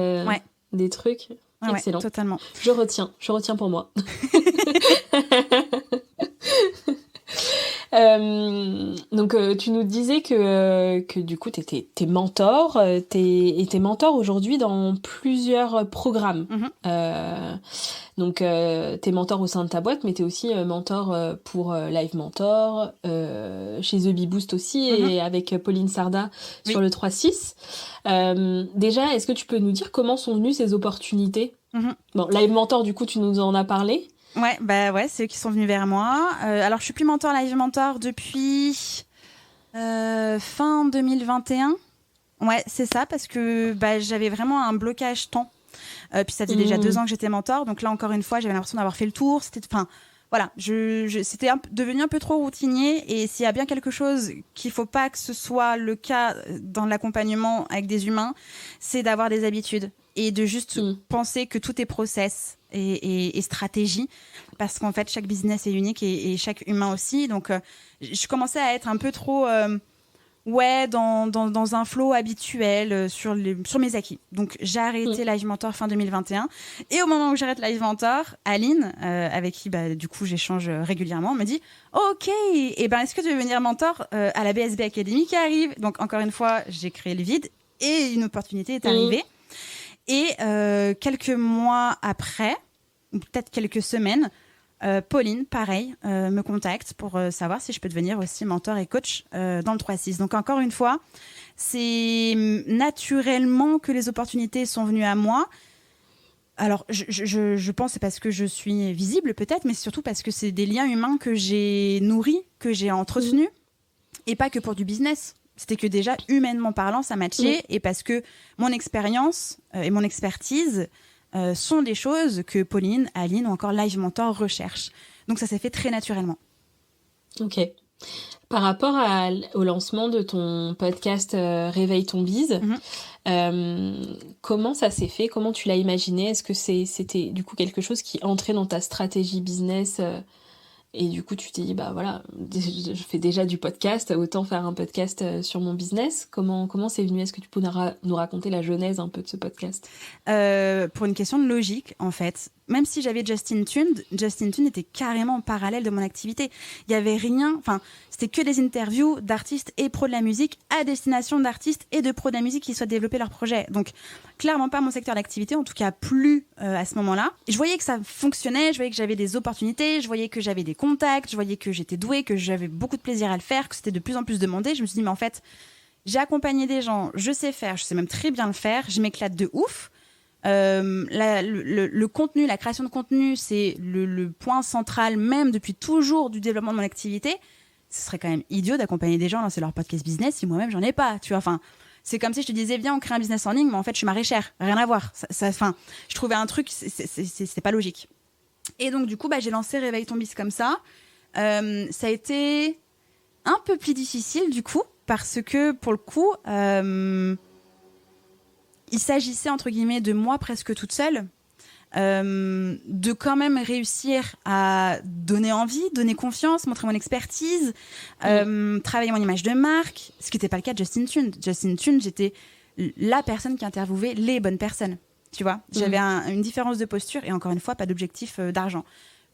Des trucs. Excellent. Ouais, totalement. Je retiens pour moi. Donc tu nous disais que du coup t'es mentor, t'es mentor aujourd'hui dans plusieurs programmes. Donc t'es mentor au sein de ta boîte, mais t'es aussi mentor pour Live Mentor, chez The Bee Boost aussi, et avec Pauline Sarda sur le 3-6. Déjà, est-ce que tu peux nous dire comment sont venues ces opportunités? Bon, Live Mentor, du coup, tu nous en as parlé. Ouais, c'est eux qui sont venus vers moi. Alors, je suis plus mentor Live Mentor depuis fin 2021. Ouais, c'est ça, parce que j'avais vraiment un blocage temps. Puis ça faisait déjà 2 ans que j'étais mentor. Donc là, encore une fois, j'avais l'impression d'avoir fait le tour. C'était devenu un peu trop routinier. Et s'il y a bien quelque chose qu'il ne faut pas que ce soit le cas dans l'accompagnement avec des humains, c'est d'avoir des habitudes. Et de juste penser que tout est process et stratégie, parce qu'en fait chaque business est unique et chaque humain aussi. Donc je commençais à être un peu trop dans un flow habituel sur mes acquis. Donc j'ai arrêté Live Mentor fin 2021, et au moment où j'arrête Live Mentor, Aline, avec qui du coup j'échange régulièrement, me dit OK, est-ce que tu veux venir mentor à la BSB Academy qui arrive? Donc encore une fois, j'ai créé le vide et une opportunité est arrivée. Et quelques mois après, ou peut-être quelques semaines, Pauline, pareil, me contacte pour savoir si je peux devenir aussi mentor et coach dans le 3-6. Donc encore une fois, c'est naturellement que les opportunités sont venues à moi. Alors, je pense que c'est parce que je suis visible peut-être, mais surtout parce que c'est des liens humains que j'ai nourris, que j'ai entretenus. Et pas que pour du business. C'était que déjà, humainement parlant, ça matchait. Et parce que mon expérience et mon expertise sont des choses que Pauline, Aline ou encore Live Mentor recherchent. Donc ça s'est fait très naturellement. Ok. Par rapport au lancement de ton podcast Réveille ton bise, comment ça s'est fait? Comment tu l'as imaginé? Est-ce que c'était du coup quelque chose qui entrait dans ta stratégie business et du coup tu t'es dit, bah voilà, je fais déjà du podcast, autant faire un podcast sur mon business. Comment c'est venu? Est-ce que tu peux nous raconter la genèse un peu de ce podcast? Pour une question de logique, en fait. Même si j'avais Justin Tune était carrément en parallèle de mon activité. Il y avait rien, enfin, c'était que des interviews d'artistes et pros de la musique à destination d'artistes et de pros de la musique qui souhaitent développer leur projet. Donc, clairement pas mon secteur d'activité, en tout cas plus à ce moment-là. Je voyais que ça fonctionnait, je voyais que j'avais des opportunités, je voyais que j'avais des contacts, je voyais que j'étais douée, que j'avais beaucoup de plaisir à le faire, que c'était de plus en plus demandé. Je me suis dit, mais en fait, j'ai accompagné des gens, je sais faire, je sais même très bien le faire, je m'éclate de ouf. Le contenu, la création de contenu, c'est le point central même depuis toujours du développement de mon activité. Ce serait quand même idiot d'accompagner des gens à lancer leur podcast business si moi-même j'en ai pas, tu vois. Enfin, c'est comme si je te disais viens on crée un business en ligne, mais en fait je suis maraîchère, rien à voir. Enfin, je trouvais un truc, c'était pas logique. Et donc du coup j'ai lancé Réveille ton bise comme ça. Ça a été un peu plus difficile du coup parce que pour le coup il s'agissait, entre guillemets, de moi presque toute seule, de quand même réussir à donner envie, donner confiance, montrer mon expertise, travailler mon image de marque, ce qui n'était pas le cas de Justin Tune. Justin Tune, j'étais la personne qui interviewait les bonnes personnes, tu vois. J'avais une différence de posture et encore une fois, pas d'objectif d'argent.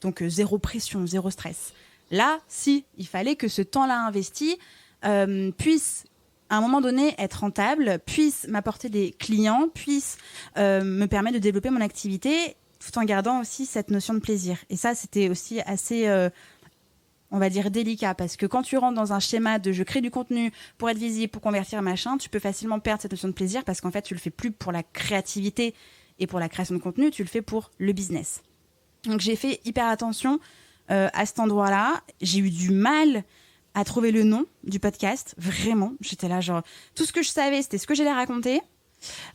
Donc, zéro pression, zéro stress. Là, si, il fallait que ce temps-là investi puisse à un moment donné, être rentable, puisse m'apporter des clients, puisse me permettre de développer mon activité, tout en gardant aussi cette notion de plaisir. Et ça, c'était aussi assez, on va dire, délicat, parce que quand tu rentres dans un schéma de je crée du contenu pour être visible, pour convertir, machin, tu peux facilement perdre cette notion de plaisir, parce qu'en fait, tu le fais plus pour la créativité et pour la création de contenu, tu le fais pour le business. Donc, j'ai fait hyper attention à cet endroit-là. J'ai eu du mal à trouver le nom du podcast, vraiment. J'étais là, genre, tout ce que je savais, c'était ce que j'allais raconter.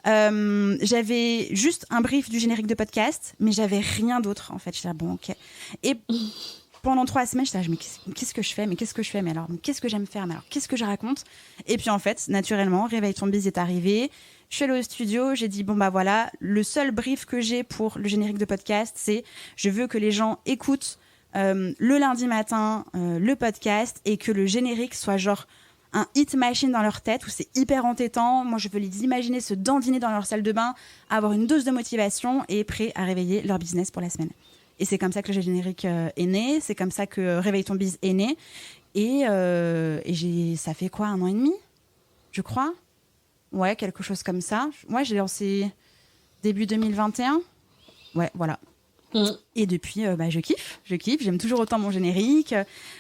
J'avais juste un brief du générique de podcast, mais j'avais rien d'autre, en fait. J'étais là, bon, ok. Et pendant 3 semaines, j'étais là, mais qu'est-ce que je fais? Mais qu'est-ce que je fais? Mais alors, qu'est-ce que j'aime faire? Mais alors, qu'est-ce que je raconte? Et puis, en fait, naturellement, Réveille ton bise est arrivé. Je suis allée au studio, j'ai dit, bon, voilà, le seul brief que j'ai pour le générique de podcast, c'est je veux que les gens écoutent le lundi matin, le podcast, et que le générique soit genre un hit machine dans leur tête où c'est hyper entêtant. Moi, je veux les imaginer se dandiner dans leur salle de bain, avoir une dose de motivation et prêts à réveiller leur business pour la semaine. Et c'est comme ça que le générique est né, c'est comme ça que Réveille ton bise est né. Et ça fait quoi, 1 an et demi, je crois? Ouais, quelque chose comme ça. Ouais, j'ai lancé début 2021. Ouais, voilà. Et depuis, je kiffe, j'aime toujours autant mon générique,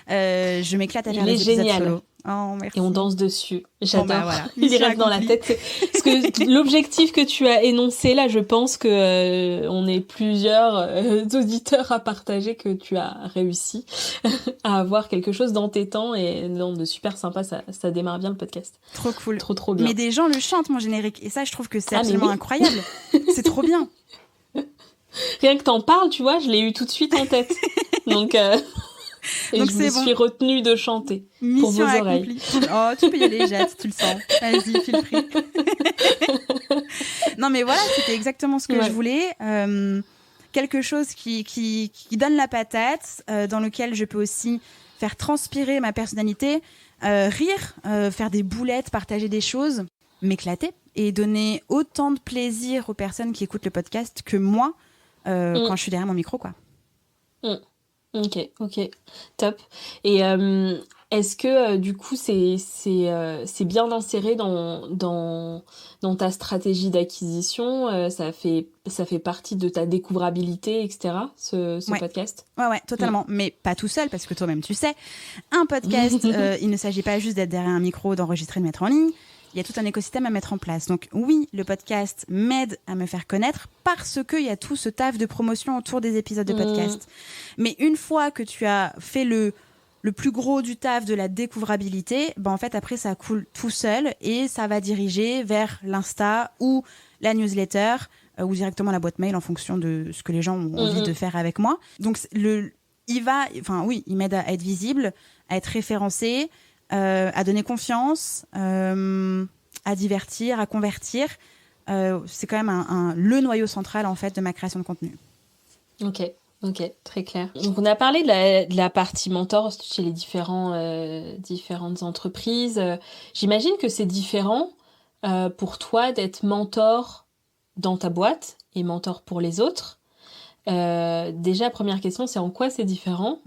je m'éclate à faire les épisodes solo. Oh, merci. Et on danse dessus. J'adore. Bon, voilà. Il reste dans la tête. Parce que l'objectif que tu as énoncé là, je pense que on est plusieurs auditeurs à partager que tu as réussi à avoir quelque chose dans tes temps et de super sympa. Ça démarre bien le podcast. Trop cool. Trop bien. Mais des gens le chantent mon générique et ça, je trouve que c'est absolument incroyable. C'est trop bien. Rien que t'en parles, tu vois, je l'ai eu tout de suite en tête. Donc je me suis retenue de chanter pour vos oreilles. Oh, tu peux y aller, Jade, tu le sens. Vas-y, file free. Non, mais voilà, c'était exactement ce que je voulais. Quelque chose qui donne la patate, dans lequel je peux aussi faire transpirer ma personnalité, rire, faire des boulettes, partager des choses, m'éclater et donner autant de plaisir aux personnes qui écoutent le podcast que moi quand je suis derrière mon micro, quoi. Ok, top. Et est-ce que du coup c'est bien inséré dans ta stratégie d'acquisition, ça fait partie de ta découvrabilité, etc. ce podcast? Ouais, totalement. Mais pas tout seul, parce que toi-même tu sais, un podcast, il ne s'agit pas juste d'être derrière un micro, d'enregistrer, de mettre en ligne. Il y a tout un écosystème à mettre en place. Donc oui, le podcast m'aide à me faire connaître parce qu'il y a tout ce taf de promotion autour des épisodes de podcast. Mais une fois que tu as fait le le plus gros du taf de la découvrabilité, en fait, après, ça coule tout seul et ça va diriger vers l'Insta ou la newsletter ou directement la boîte mail en fonction de ce que les gens ont envie de faire avec moi. Donc, il m'aide à être visible, à être référencé, à donner confiance, à divertir, à convertir. C'est quand même le noyau central, en fait, de ma création de contenu. Ok, très clair. Donc, on a parlé de la partie mentor chez les différentes entreprises. J'imagine que c'est différent pour toi d'être mentor dans ta boîte et mentor pour les autres. Déjà, première question, c'est en quoi c'est différent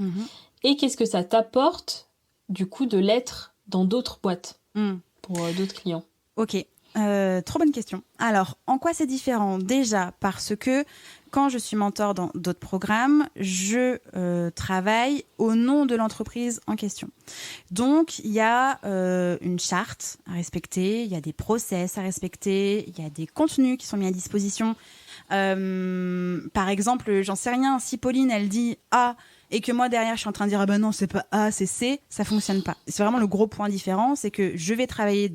et qu'est-ce que ça t'apporte, du coup, de l'être dans d'autres boîtes pour d'autres clients? Ok, trop bonne question. Alors, en quoi c'est différent? Déjà, parce que quand je suis mentor dans d'autres programmes, je travaille au nom de l'entreprise en question. Donc, il y a une charte à respecter, il y a des process à respecter, il y a des contenus qui sont mis à disposition. Par exemple, j'en sais rien, si Pauline, elle dit A et que moi, derrière, je suis en train de dire « Ah ben non, c'est pas A, c'est C », ça fonctionne pas. C'est vraiment le gros point différent, c'est que je vais travailler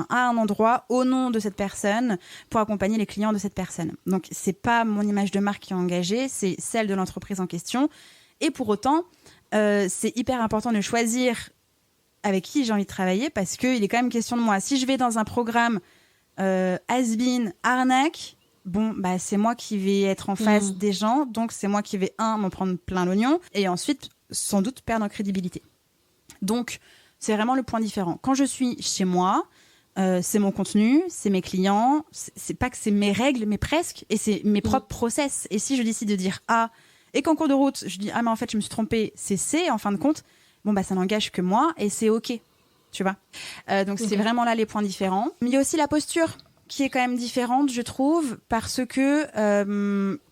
à un endroit au nom de cette personne pour accompagner les clients de cette personne. Donc, c'est pas mon image de marque qui est engagée, c'est celle de l'entreprise en question. Et pour autant, c'est hyper important de choisir avec qui j'ai envie de travailler parce qu'il est quand même question de moi. Si je vais dans un programme has-been, arnaque, c'est moi qui vais être en face des gens, donc c'est moi qui vais, m'en prendre plein l'oignon, et ensuite, sans doute, perdre en crédibilité. Donc, c'est vraiment le point différent. Quand je suis chez moi, c'est mon contenu, c'est mes clients, c'est pas que c'est mes règles, mais presque, et c'est mes propres process. Et si je décide de dire A, et qu'en cours de route, je dis « Ah, mais en fait, je me suis trompée, c'est C, en fin de compte », ça n'engage que moi, et c'est OK, tu vois. Donc, c'est vraiment là les points différents. Mais il y a aussi la posture qui est quand même différente, je trouve, parce que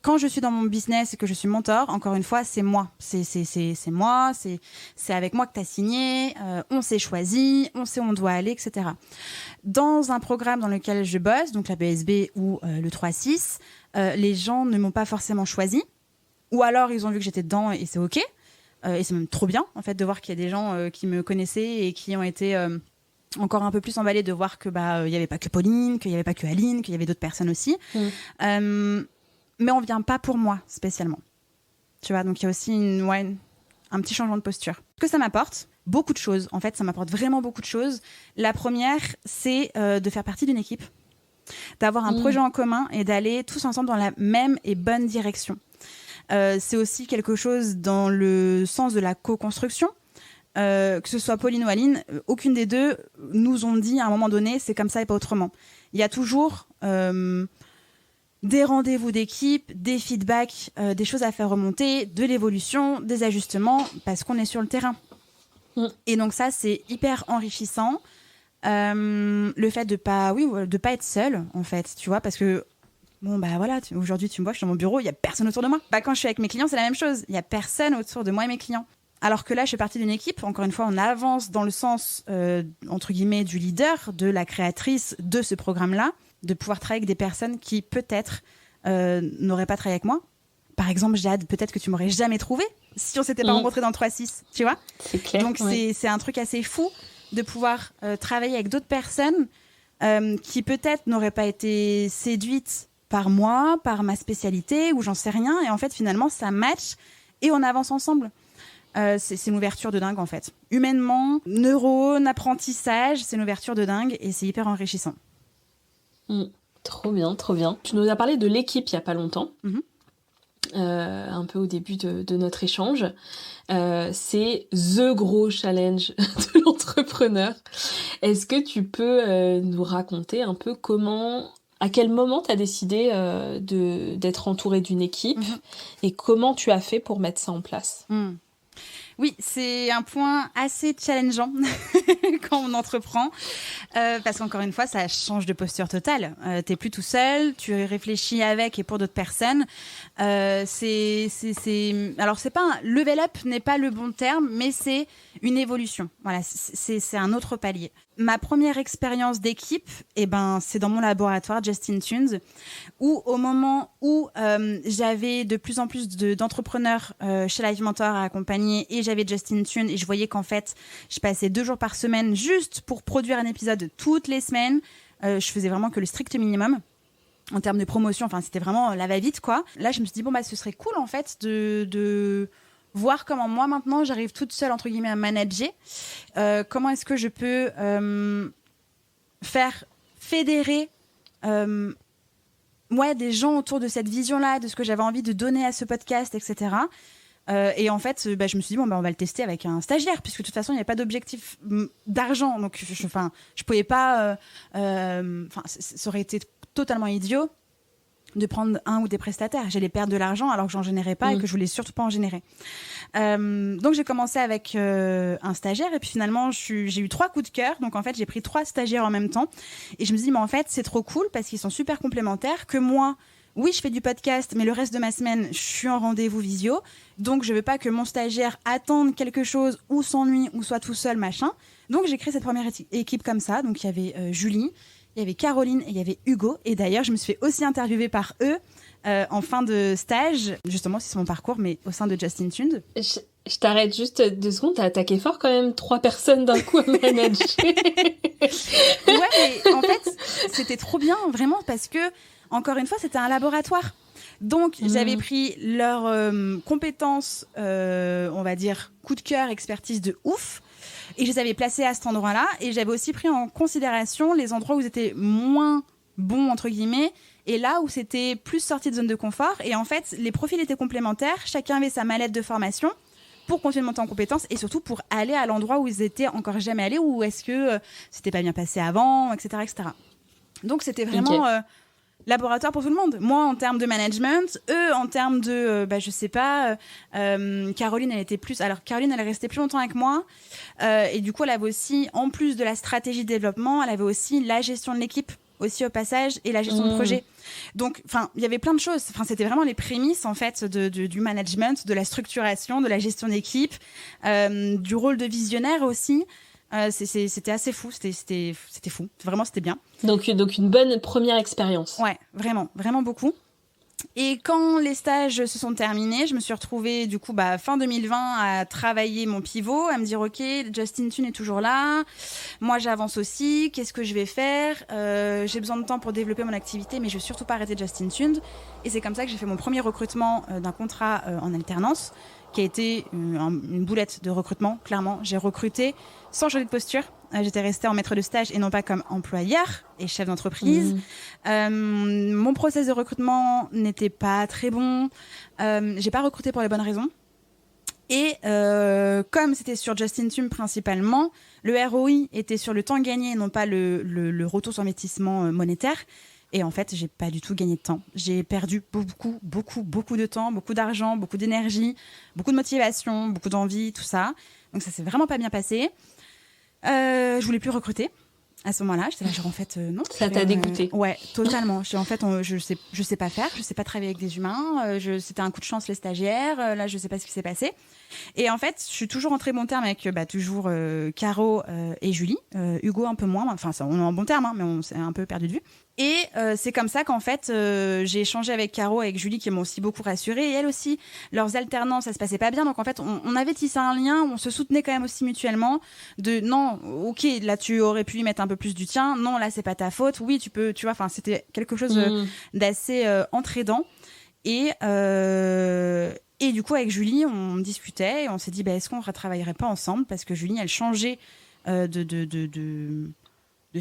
quand je suis dans mon business et que je suis mentor, encore une fois, c'est moi. C'est moi, c'est avec moi que tu as signé, on s'est choisi, on sait où on doit aller, etc. Dans un programme dans lequel je bosse, donc la BSB ou le 3-6, les gens ne m'ont pas forcément choisi, ou alors ils ont vu que j'étais dedans et c'est OK. Et c'est même trop bien, en fait, de voir qu'il y a des gens qui me connaissaient et qui ont été... encore un peu plus emballé de voir que il y avait pas que Pauline, qu'il y avait pas que Aline, qu'il y avait d'autres personnes aussi. Mais on vient pas pour moi spécialement. Tu vois, donc il y a aussi un petit changement de posture. Ce que ça m'apporte, beaucoup de choses. En fait, ça m'apporte vraiment beaucoup de choses. La première, c'est de faire partie d'une équipe, d'avoir un projet en commun et d'aller tous ensemble dans la même et bonne direction. C'est aussi quelque chose dans le sens de la co-construction. Que ce soit Pauline ou Aline, aucune des deux nous ont dit à un moment donné, c'est comme ça et pas autrement. Il y a toujours des rendez-vous d'équipe, des feedbacks, des choses à faire remonter, de l'évolution, des ajustements, parce qu'on est sur le terrain. Et donc ça, c'est hyper enrichissant. Le fait de pas être seule, en fait, tu vois, parce que aujourd'hui, tu me vois, je suis dans mon bureau, il y a personne autour de moi. Quand je suis avec mes clients, c'est la même chose. Il y a personne autour de moi et mes clients. Alors que là, je fais partie d'une équipe. Encore une fois, on avance dans le sens, entre guillemets, du leader, de la créatrice de ce programme-là, de pouvoir travailler avec des personnes qui, peut-être, n'auraient pas travaillé avec moi. Par exemple, Jade, peut-être que tu m'aurais jamais trouvée si on s'était pas rencontrés dans le 3-6, tu vois. C'est clair. Donc, c'est un truc assez fou de pouvoir travailler avec d'autres personnes qui, peut-être, n'auraient pas été séduites par moi, par ma spécialité, ou j'en sais rien. Et en fait, finalement, ça match et on avance ensemble. C'est une ouverture de dingue, en fait. Humainement, neurones, apprentissage, c'est une ouverture de dingue et c'est hyper enrichissant. Trop bien, trop bien. Tu nous as parlé de l'équipe il n'y a pas longtemps, un peu au début de notre échange. C'est the gros challenge de l'entrepreneur. Est-ce que tu peux nous raconter un peu à quel moment tu as décidé d'être entourée d'une équipe et comment tu as fait pour mettre ça en place? Oui, c'est un point assez challengeant quand on entreprend, parce qu'encore une fois, ça change de posture totale. T'es plus tout seul, tu réfléchis avec et pour d'autres personnes. Alors c'est pas un level up n'est pas le bon terme, mais c'est une évolution. Voilà, c'est un autre palier. ma première expérience d'équipe, c'est dans mon laboratoire Justin Tunes, où au moment où j'avais de plus en plus d'entrepreneurs chez Live Mentor à accompagner, et j'avais Justin Tunes, et je voyais qu'en fait, je passais 2 jours par semaine juste pour produire un épisode toutes les semaines. Je faisais vraiment que le strict minimum. En termes de promotion, c'était vraiment la va-vite, quoi. Là, je me suis dit, ce serait cool, en fait, de voir comment moi, maintenant, j'arrive toute seule, entre guillemets, à manager. Comment est-ce que je peux faire fédérer des gens autour de cette vision-là, de ce que j'avais envie de donner à ce podcast, etc. Et en fait, je me suis dit, on va le tester avec un stagiaire, puisque de toute façon, il n'y avait pas d'objectif d'argent. Donc, je pouvais pas... ça aurait été totalement idiot de prendre un ou des prestataires. J'allais perdre de l'argent alors que j'en générais pas et que je voulais surtout pas en générer. Donc j'ai commencé avec un stagiaire et puis finalement j'ai eu 3 coups de cœur. Donc en fait j'ai pris 3 stagiaires en même temps et je me suis dit mais en fait c'est trop cool parce qu'ils sont super complémentaires que moi. Oui, je fais du podcast, mais le reste de ma semaine, je suis en rendez-vous visio. Donc, je veux pas que mon stagiaire attende quelque chose ou s'ennuie ou soit tout seul, machin. Donc, j'ai créé cette première équipe comme ça. Donc, il y avait Julie, il y avait Caroline et il y avait Hugo. Et d'ailleurs, je me suis fait aussi interviewer par eux en fin de stage. Justement, c'est mon parcours, mais au sein de Justin Tunes. Je t'arrête juste 2 secondes. T'as attaqué fort quand même 3 personnes d'un coup à manager. Ouais, mais en fait, c'était trop bien, vraiment, parce que encore une fois, c'était un laboratoire. Donc, j'avais pris leurs compétences, on va dire, coup de cœur, expertise de ouf. Et je les avais placés à cet endroit-là. Et j'avais aussi pris en considération les endroits où ils étaient moins bons, entre guillemets, et là où c'était plus sorti de zone de confort. Et en fait, les profils étaient complémentaires. Chacun avait sa mallette de formation pour continuer de monter en compétences et surtout pour aller à l'endroit où ils étaient encore jamais allés ou est-ce que c'était pas bien passé avant, etc., etc. Donc, c'était vraiment... Okay. Laboratoire pour tout le monde. Moi, en termes de management, eux, en termes de, je sais pas, Caroline, elle était plus... Alors, Caroline, elle est restée plus longtemps avec moi. Et du coup, elle avait aussi, en plus de la stratégie de développement, elle avait aussi la gestion de l'équipe, aussi au passage, et la gestion de projet. Donc, il y avait plein de choses. C'était vraiment les prémices, en fait, du management, de la structuration, de la gestion d'équipe, du rôle de visionnaire aussi. C'était assez fou, c'était fou, vraiment c'était bien. Donc une bonne première expérience. Ouais, vraiment, vraiment beaucoup. Et quand les stages se sont terminés, je me suis retrouvée du coup fin 2020 à travailler mon pivot, à me dire ok, Justin Tunes est toujours là, moi j'avance aussi, qu'est-ce que je vais faire, j'ai besoin de temps pour développer mon activité, mais je veux surtout pas arrêter Justin Tunes. Et c'est comme ça que j'ai fait mon premier recrutement d'un contrat en alternance, qui a été une boulette de recrutement, clairement. J'ai recruté sans changer de posture. J'étais restée en maître de stage et non pas comme employeur et chef d'entreprise. Mon process de recrutement n'était pas très bon. J'ai pas recruté pour les bonnes raisons. Et comme c'était sur Justin Tunes principalement, le ROI était sur le temps gagné et non pas le retour sur investissement monétaire. Et en fait, j'ai pas du tout gagné de temps. J'ai perdu beaucoup de temps, beaucoup d'argent, beaucoup d'énergie, beaucoup de motivation, beaucoup d'envie, tout ça. Donc ça s'est vraiment pas bien passé. Je voulais plus recruter. À ce moment-là, j'étais là genre en fait non. Ça t'a dégoûté. Ouais, totalement. Je sais pas faire, je sais pas travailler avec des humains. C'était un coup de chance les stagiaires. Là, je sais pas ce qui s'est passé. Et en fait, je suis toujours en très bon terme avec toujours Caro et Julie. Hugo un peu moins. Enfin, on est en bon terme, mais on s'est un peu perdu de vue. Et c'est comme ça qu'en fait, j'ai échangé avec Caro, avec Julie, qui m'ont aussi beaucoup rassurée. Et elles aussi, leurs alternances, ça se passait pas bien. Donc en fait, on avait tissé un lien, on se soutenait quand même aussi mutuellement. De non, ok, là tu aurais pu y mettre un peu plus du tien. Non, là c'est pas ta faute. Oui, tu peux, tu vois. Enfin, c'était quelque chose d'assez entraidant. Et du coup, avec Julie, on discutait et on s'est dit, est-ce qu'on ne retravaillerait pas ensemble ? Parce que Julie, elle changeait de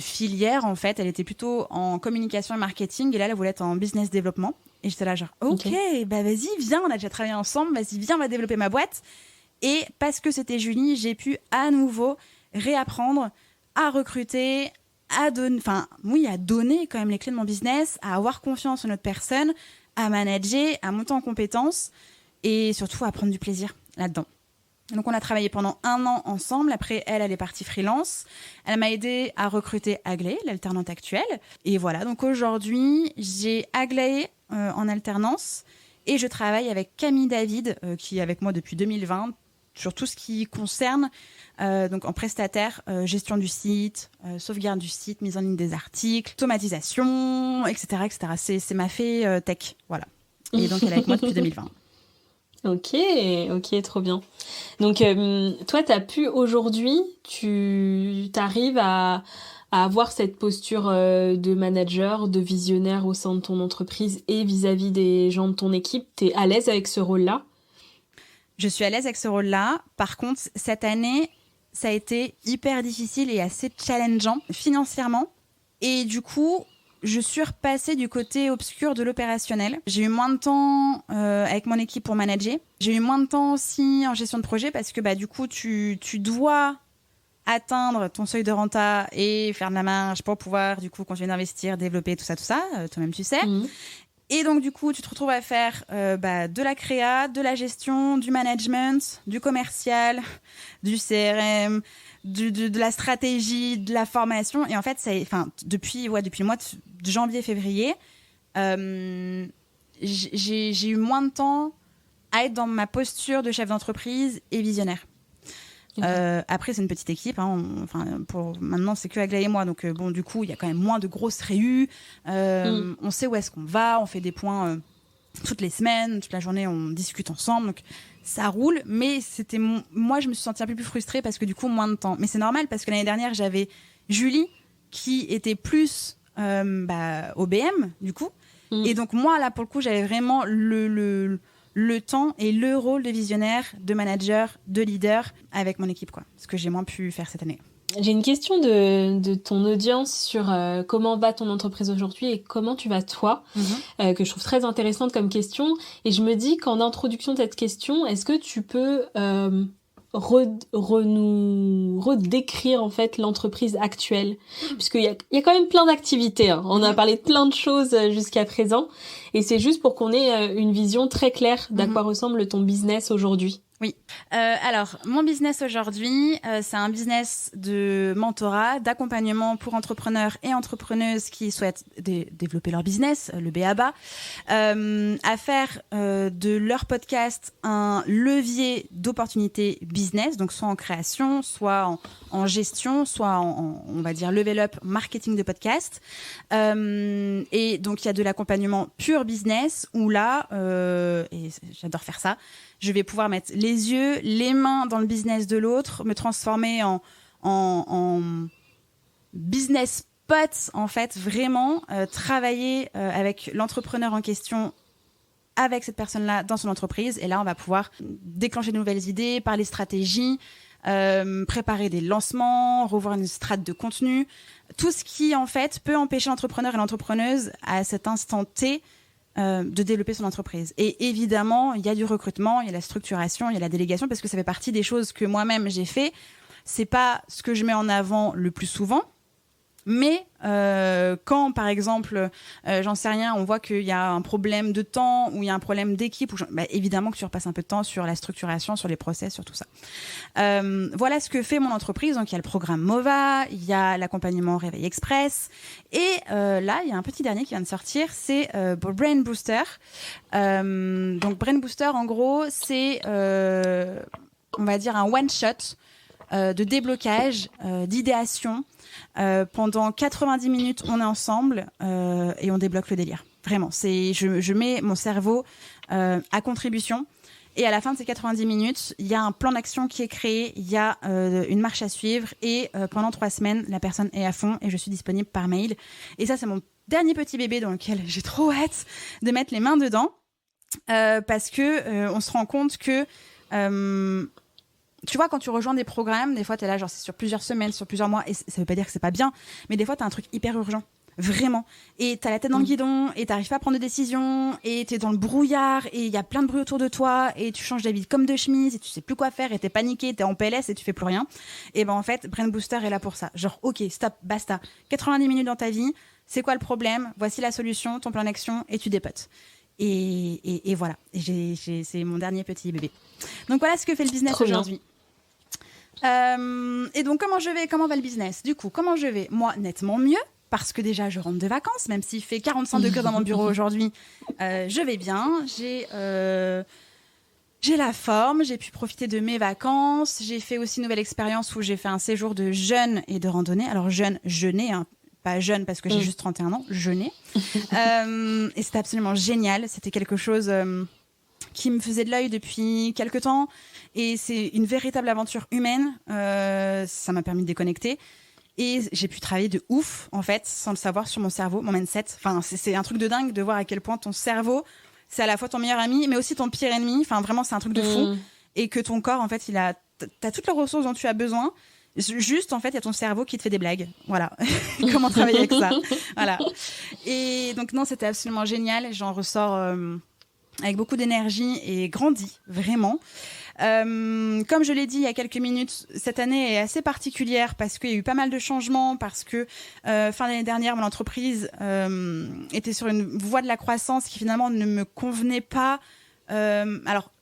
filière, en fait. Elle était plutôt en communication et marketing et là, elle voulait être en business développement. Et j'étais là genre, ok, vas-y, viens, on a déjà travaillé ensemble, vas-y, viens, on va développer ma boîte. Et parce que c'était Julie, j'ai pu à nouveau réapprendre à recruter, à donner quand même les clés de mon business, à avoir confiance en notre personne, à manager, à monter en compétences et surtout à prendre du plaisir là-dedans. Donc, on a travaillé pendant 1 an ensemble. Après, elle est partie freelance. Elle m'a aidée à recruter Aglaé, l'alternante actuelle. Et voilà, donc aujourd'hui, j'ai Aglaé en alternance et je travaille avec Camille David, qui est avec moi depuis 2020, sur tout ce qui concerne donc en prestataire, gestion du site, sauvegarde du site, mise en ligne des articles, automatisation, etc. etc. C'est ma fée tech, voilà. Et donc elle est avec moi depuis 2020. Ok, trop bien. Donc toi, aujourd'hui, tu t'arrives à avoir cette posture de manager, de visionnaire au sein de ton entreprise et vis-à-vis des gens de ton équipe. T'es à l'aise avec ce rôle-là ? Je suis à l'aise avec ce rôle-là. Par contre, cette année, ça a été hyper difficile et assez challengeant financièrement. Et du coup, je suis repassée du côté obscur de l'opérationnel. J'ai eu moins de temps avec mon équipe pour manager. J'ai eu moins de temps aussi en gestion de projet parce que du coup, tu dois atteindre ton seuil de renta et faire de la marge pour pouvoir du coup continuer d'investir, développer tout ça. Toi-même, tu sais. Mmh. Et donc, du coup, tu te retrouves à faire de la créa, de la gestion, du management, du commercial, du CRM, de la stratégie, de la formation. Et en fait, depuis le mois de janvier-février, j'ai eu moins de temps à être dans ma posture de chef d'entreprise et visionnaire. Après, c'est une petite équipe. Pour maintenant, c'est que Aglaé et moi. Donc, du coup, il y a quand même moins de grosses réus. On sait où est-ce qu'on va. On fait des points toutes les semaines, toute la journée, on discute ensemble. Donc, ça roule. Mais moi, je me suis sentie un peu plus frustrée parce que du coup, moins de temps. Mais c'est normal parce que l'année dernière, j'avais Julie qui était plus OBM, du coup. Et donc, moi, là, pour le coup, j'avais vraiment le temps et le rôle de visionnaire, de manager, de leader avec mon équipe, quoi. Ce que j'ai moins pu faire cette année. J'ai une question de ton audience sur comment va ton entreprise aujourd'hui et comment tu vas toi, que je trouve très intéressante comme question. Et je me dis qu'en introduction de cette question, est-ce que tu peux nous redécrire en fait l'entreprise actuelle, puisqu'il y a quand même plein d'activités, hein. On a parlé de plein de choses jusqu'à présent, et c'est juste pour qu'on ait une vision très claire d'à quoi ressemble ton business aujourd'hui. Oui. Alors, mon business aujourd'hui, c'est un business de mentorat, d'accompagnement pour entrepreneurs et entrepreneuses qui souhaitent développer leur business, le b.a.-ba, à faire de leur podcast un levier d'opportunités business, donc soit en création, soit en gestion, soit on va dire level up marketing de podcast. Et donc, il y a de l'accompagnement pur business où là, et j'adore faire ça, je vais pouvoir mettre les yeux, les mains dans le business de l'autre, me transformer en business pote, en fait, vraiment travailler avec l'entrepreneur en question, avec cette personne-là dans son entreprise. Et là, on va pouvoir déclencher de nouvelles idées, parler stratégie, préparer des lancements, revoir une strate de contenu. Tout ce qui, en fait, peut empêcher l'entrepreneur et l'entrepreneuse à cet instant T de développer son entreprise. Et évidemment, il y a du recrutement, il y a la structuration, il y a la délégation, parce que ça fait partie des choses que moi-même j'ai fait. C'est pas ce que je mets en avant le plus souvent, mais quand, par exemple, j'en sais rien, on voit qu'il y a un problème de temps ou il y a un problème d'équipe, évidemment que tu repasses un peu de temps sur la structuration, sur les process, sur tout ça. Voilà ce que fait mon entreprise. Donc, il y a le programme MOVA, il y a l'accompagnement Réveil Express. Et là, il y a un petit dernier qui vient de sortir, c'est Brain Booster. Donc, Brain Booster, en gros, c'est, on va dire, un one-shot de déblocage, d'idéation. Pendant 90 minutes, on est ensemble et on débloque le délire. Vraiment, je mets mon cerveau à contribution. Et à la fin de ces 90 minutes, il y a un plan d'action qui est créé, il y a une marche à suivre et pendant 3 semaines, la personne est à fond et je suis disponible par mail. Et ça, c'est mon dernier petit bébé dans lequel j'ai trop hâte de mettre les mains dedans parce que on se rend compte que tu vois, quand tu rejoins des programmes, des fois, t'es là, genre, c'est sur plusieurs semaines, sur plusieurs mois, et ça veut pas dire que c'est pas bien, mais des fois, t'as un truc hyper urgent. Vraiment. Et t'as la tête dans le guidon, et t'arrives pas à prendre de décision, et t'es dans le brouillard, et il y a plein de bruit autour de toi, et tu changes d'habit comme de chemise, et tu sais plus quoi faire, et t'es paniqué, t'es en PLS, et tu fais plus rien. Et ben, en fait, Brain Booster est là pour ça. Genre, ok, stop, basta. 90 minutes dans ta vie, c'est quoi le problème? Voici la solution, ton plan d'action, et tu dépotes. Et voilà. Et c'est mon dernier petit bébé. Donc voilà ce que fait le business aujourd'hui. Et donc comment va le business? Du coup, comment je vais? Moi, nettement mieux, parce que déjà je rentre de vacances, même s'il fait 45 degrés dans mon bureau aujourd'hui, je vais bien. j'ai la forme, j'ai pu profiter de mes vacances. J'ai fait aussi une nouvelle expérience où j'ai fait un séjour de jeûne et de randonnée. Alors jeûner, hein, pas jeune parce que j'ai juste 31 ans, jeûner. Et c'était absolument génial. C'était quelque chose qui me faisait de l'œil depuis quelques temps. Et c'est une véritable aventure humaine. Ça m'a permis de déconnecter. Et j'ai pu travailler de ouf, en fait, sans le savoir, sur mon cerveau, mon mindset. Enfin, c'est un truc de dingue de voir à quel point ton cerveau, c'est à la fois ton meilleur ami, mais aussi ton pire ennemi. Enfin, vraiment, c'est un truc de fou. Et que ton corps, en fait, t'as toutes les ressources dont tu as besoin. Juste, en fait, il y a ton cerveau qui te fait des blagues. Voilà. Comment travailler avec ça. Voilà. Et donc, non, c'était absolument génial. J'en ressors avec beaucoup d'énergie et grandi, vraiment. Comme je l'ai dit il y a quelques minutes, cette année est assez particulière parce qu'il y a eu pas mal de changements, parce que fin d'année dernière, mon entreprise était sur une voie de la croissance qui finalement ne me convenait pas. Alors,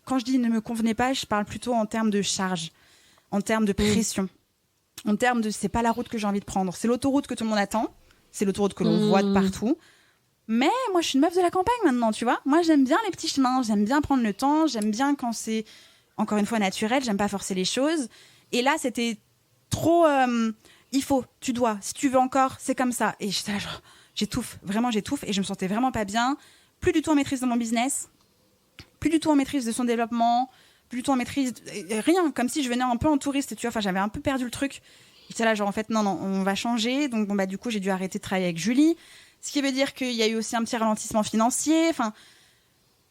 quand je dis ne me convenait pas, je parle plutôt en termes de charge, en termes de pression, en termes de c'est pas la route que j'ai envie de prendre, c'est l'autoroute que tout le monde attend, c'est l'autoroute que l'on voit de partout. Mais moi, je suis une meuf de la campagne maintenant, tu vois. Moi, j'aime bien les petits chemins, j'aime bien prendre le temps, j'aime bien quand c'est, encore une fois, naturel, j'aime pas forcer les choses. Et là, c'était trop... il faut, tu dois, si tu veux encore, c'est comme ça. Et j'étais là, genre, j'étouffe, vraiment j'étouffe. Et je me sentais vraiment pas bien. Plus du tout en maîtrise de mon business, plus du tout en maîtrise de son développement, plus du tout en maîtrise... Rien, comme si je venais un peu en touriste, tu vois. Enfin, j'avais un peu perdu le truc. J'étais là, genre, en fait, non, on va changer. Donc, bon, bah, du coup, j'ai dû arrêter de travailler avec Julie. Ce qui veut dire qu'il y a eu aussi un petit ralentissement financier. Enfin,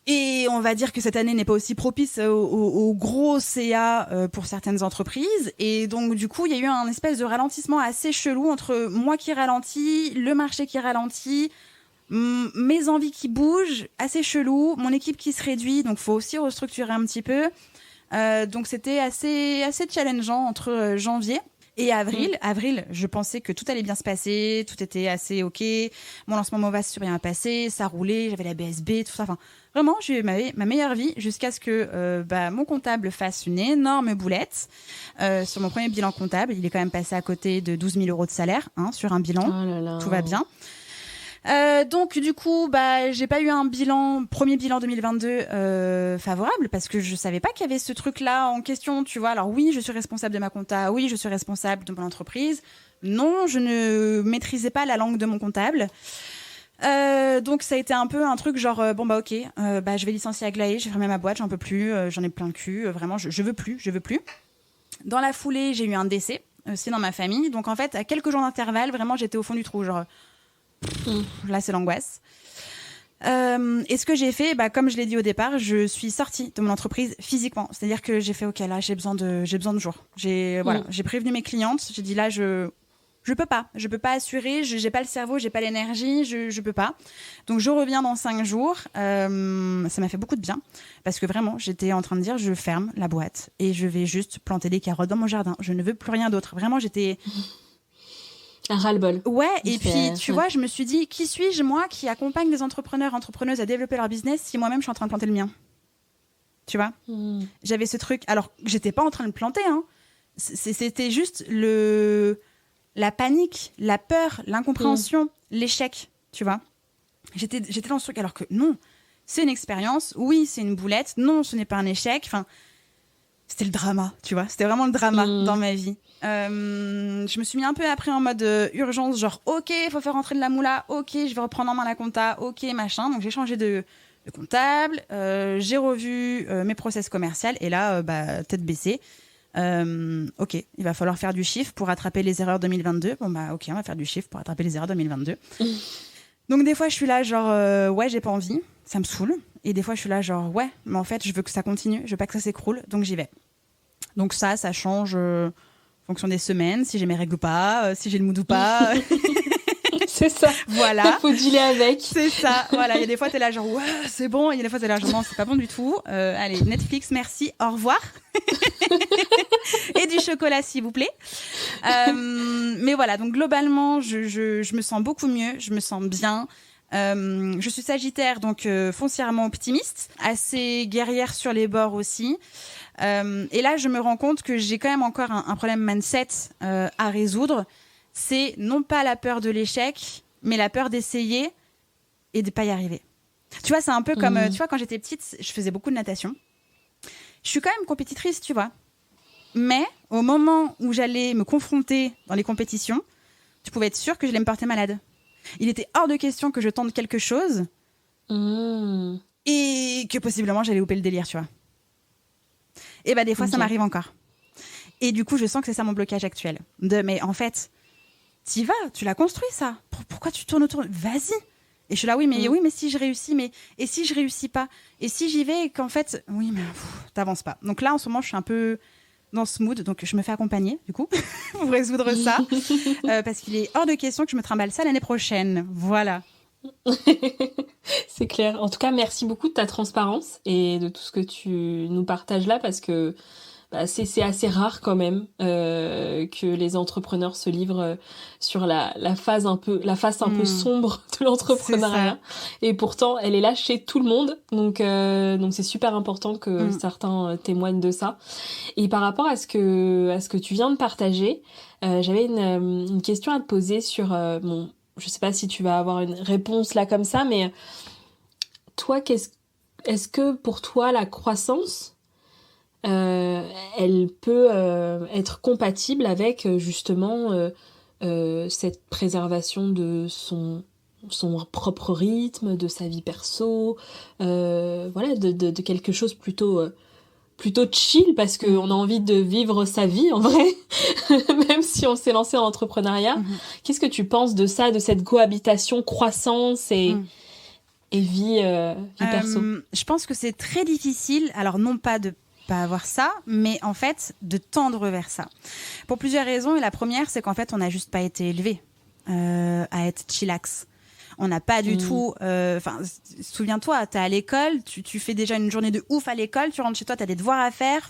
et on va dire que cette année n'est pas aussi propice au gros CA pour certaines entreprises. Et donc, du coup, il y a eu un espèce de ralentissement assez chelou entre moi qui ralentis, le marché qui ralentit, mes envies qui bougent, assez chelou, mon équipe qui se réduit. Donc, il faut aussi restructurer un petit peu. Donc, c'était assez challengeant entre janvier et avril, je pensais que tout allait bien se passer, tout était assez OK. Mon lancement Mova s'est bien passé, ça roulait, j'avais la BSB, tout ça. Enfin, vraiment, j'ai eu ma meilleure vie jusqu'à ce que mon comptable fasse une énorme boulette sur mon premier bilan comptable. Il est quand même passé à côté de 12 000 € de salaire sur un bilan. Oh là là. Tout va bien. Donc du coup, j'ai pas eu un premier bilan 2022 favorable parce que je savais pas qu'il y avait ce truc-là en question, tu vois. Alors oui, je suis responsable de ma compta, oui, je suis responsable de mon entreprise. Non, je ne maîtrisais pas la langue de mon comptable. Donc ça a été un peu un truc genre ok, je vais licencier Aglaé, j'ai fermé ma boîte, j'en peux plus, j'en ai plein le cul, vraiment je veux plus. Dans la foulée, j'ai eu un décès aussi dans ma famille, donc en fait à quelques jours d'intervalle, vraiment j'étais au fond du trou, genre là c'est l'angoisse. Et ce que j'ai fait, comme je l'ai dit au départ, je suis sortie de mon entreprise physiquement, c'est-à-dire que j'ai fait ok, là j'ai besoin de jours, j'ai prévenu mes clientes, j'ai dit là je peux pas assurer, j'ai pas le cerveau, j'ai pas l'énergie, je peux pas. Donc je reviens dans 5 jours. Ça m'a fait beaucoup de bien parce que vraiment j'étais en train de dire je ferme la boîte et je vais juste planter des carottes dans mon jardin. Je ne veux plus rien d'autre. Vraiment j'étais un ras-le-bol. Ouais, et puis tu vois, je me suis dit qui suis-je moi qui accompagne des entrepreneuses à développer leur business si moi-même je suis en train de planter le mien. Tu vois, j'avais ce truc. Alors j'étais pas en train de le planter. C'était juste la panique, la peur, l'incompréhension, l'échec, tu vois. J'étais dans ce truc, alors que non, c'est une expérience, oui, c'est une boulette, non, ce n'est pas un échec. Enfin, c'était le drama, tu vois. C'était vraiment le drama dans ma vie. Je me suis mis un peu après en mode urgence, genre, ok, il faut faire rentrer de la moula, ok, je vais reprendre en main la compta, ok, machin. Donc, j'ai changé de comptable, j'ai revu mes process commerciaux, et là, tête baissée. Ok, il va falloir faire du chiffre pour rattraper les erreurs 2022. Ok, on va faire du chiffre pour rattraper les erreurs 2022. Donc des fois je suis là genre ouais, j'ai pas envie, ça me saoule, et des fois je suis là genre ouais, mais en fait je veux que ça continue, je veux pas que ça s'écroule, donc j'y vais. Donc ça change en fonction des semaines, si j'ai mes règles ou pas, si j'ai le mood ou pas. C'est ça. Voilà. Faut dealer avec. C'est ça. Voilà. Il y a des fois, t'es là genre, ouais, c'est bon. Il y a des fois, t'es là genre, non, c'est pas bon du tout. Allez, Netflix, merci, au revoir. Et du chocolat, s'il vous plaît. Mais voilà. Donc, globalement, je me sens beaucoup mieux. Je me sens bien. Je suis Sagittaire, donc foncièrement optimiste, assez guerrière sur les bords aussi. Et là, je me rends compte que j'ai quand même encore un problème mindset à résoudre. C'est non pas la peur de l'échec, mais la peur d'essayer et de pas y arriver. Tu vois, c'est un peu comme, tu vois, quand j'étais petite, je faisais beaucoup de natation. Je suis quand même compétitrice, tu vois. Mais au moment où j'allais me confronter dans les compétitions, tu pouvais être sûre que j'allais me porter malade. Il était hors de question que je tente quelque chose et que possiblement j'allais louper le délire, tu vois. Et bah des fois, ça m'arrive encore. Et du coup, je sens que c'est ça mon blocage actuel. Mais en fait, t'y vas, tu l'as construit ça. Pourquoi tu tournes autour ? Vas-y. Et je suis là, oui, mais si je réussis, et si je réussis pas ? Et si j'y vais et qu'en fait, oui, mais t'avances pas. Donc là, en ce moment, je suis un peu dans ce mood, donc je me fais accompagner, du coup, pour résoudre ça, parce qu'il est hors de question que je me trimballe ça l'année prochaine. Voilà. C'est clair. En tout cas, merci beaucoup de ta transparence et de tout ce que tu nous partages là, parce que c'est assez rare quand même que les entrepreneurs se livrent sur la face un peu sombre de l'entrepreneuriat. Et pourtant, elle est là chez tout le monde. Donc c'est super important que certains témoignent de ça. Et par rapport à ce que tu viens de partager, j'avais une question à te poser sur je sais pas si tu vas avoir une réponse là comme ça, mais toi, est-ce que pour toi la croissance elle peut être compatible avec justement cette préservation de son propre rythme, de sa vie perso, voilà, de quelque chose plutôt chill, parce qu'on a envie de vivre sa vie en vrai, même si on s'est lancé en entrepreneuriat. Qu'est-ce que tu penses de ça, de cette cohabitation croissance et vie perso? Je pense que c'est très difficile, alors non pas de pas avoir ça, mais en fait de tendre vers ça. Pour plusieurs raisons, et la première, c'est qu'en fait on n'a juste pas été élevé à être chillax. On n'a pas du tout... souviens-toi, t'es à l'école, tu fais déjà une journée de ouf à l'école, tu rentres chez toi, t'as des devoirs à faire.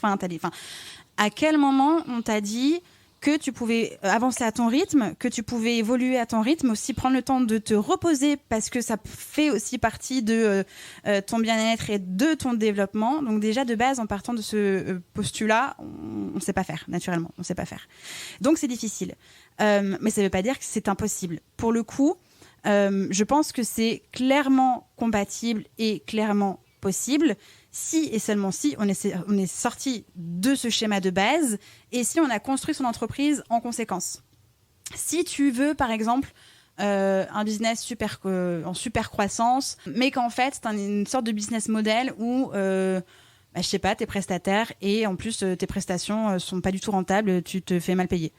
À quel moment on t'a dit que tu pouvais avancer à ton rythme, que tu pouvais évoluer à ton rythme, aussi prendre le temps de te reposer, parce que ça fait aussi partie de ton bien-être et de ton développement. Donc déjà, de base, en partant de ce postulat, on ne sait pas faire, naturellement. On ne sait pas faire. Donc c'est difficile. Mais ça ne veut pas dire que c'est impossible. Pour le coup, je pense que c'est clairement compatible et clairement possible si et seulement si on est sorti de ce schéma de base et si on a construit son entreprise en conséquence. Si tu veux, par exemple, un business en super croissance, mais qu'en fait, c'est une sorte de business model où, je sais pas, t'es prestataire et en plus, tes prestations sont pas du tout rentables, tu te fais mal payer.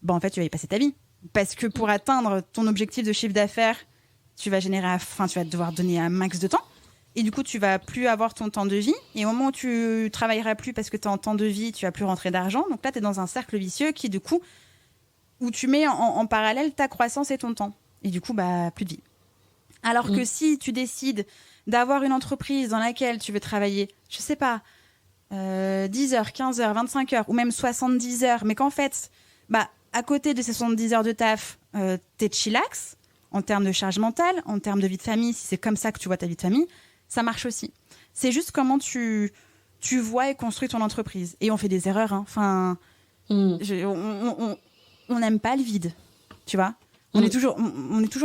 En fait, tu vas y passer ta vie. Parce que pour atteindre ton objectif de chiffre d'affaires, tu vas devoir donner un max de temps. Et du coup, tu vas plus avoir ton temps de vie. Et au moment où tu travailleras plus parce que tu es en temps de vie, tu vas plus rentrer d'argent. Donc là, tu es dans un cercle vicieux qui, du coup, où tu mets en parallèle ta croissance et ton temps. Et du coup, plus de vie. Alors que si tu décides d'avoir une entreprise dans laquelle tu veux travailler, je sais pas, 10 heures, 15 heures, 25 heures, ou même 70 heures, mais qu'en fait, à côté de ces 70 heures de taf, t'es chillax, en termes de charge mentale, en termes de vie de famille, si c'est comme ça que tu vois ta vie de famille, ça marche aussi. C'est juste comment tu vois et construis ton entreprise. Et on fait des erreurs. On n'aime pas le vide, tu vois. On est toujours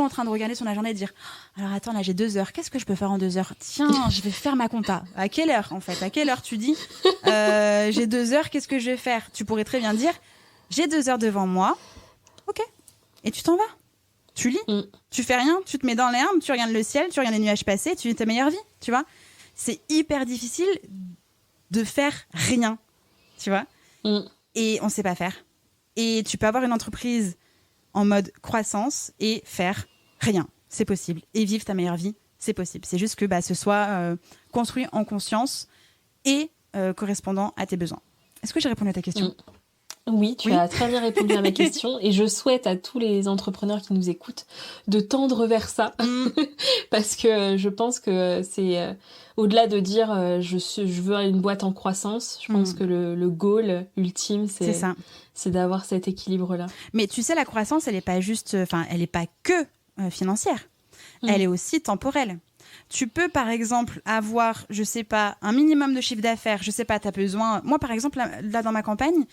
en train de regarder son agenda et de dire « Alors attends, là j'ai 2 heures, qu'est-ce que je peux faire en 2 heures ? Tiens, je vais faire ma compta. » À quelle heure, en fait ? À quelle heure tu dis « J'ai 2 heures, qu'est-ce que je vais faire ?» Tu pourrais très bien dire « J'ai 2 heures devant moi. » Ok. Et tu t'en vas. Tu lis, tu fais rien, tu te mets dans l'herbe, tu regardes le ciel, tu regardes les nuages passer, tu vis ta meilleure vie, tu vois. C'est hyper difficile de faire rien, tu vois. Et on sait pas faire. Et tu peux avoir une entreprise en mode croissance et faire rien. C'est possible. Et vivre ta meilleure vie, c'est possible. C'est juste que ce soit construit en conscience et correspondant à tes besoins. Est-ce que j'ai répondu à ta question ? Oui, tu as très bien répondu à ma question et je souhaite à tous les entrepreneurs qui nous écoutent de tendre vers ça parce que je pense que c'est au-delà de dire je veux une boîte en croissance, je pense que le goal ultime c'est d'avoir cet équilibre-là. Mais tu sais, la croissance, elle est pas juste, elle est pas que financière, elle est aussi temporelle. Tu peux, par exemple, avoir, je sais pas, un minimum de chiffre d'affaires, je sais pas, t'as besoin... Moi, par exemple, là dans ma campagne,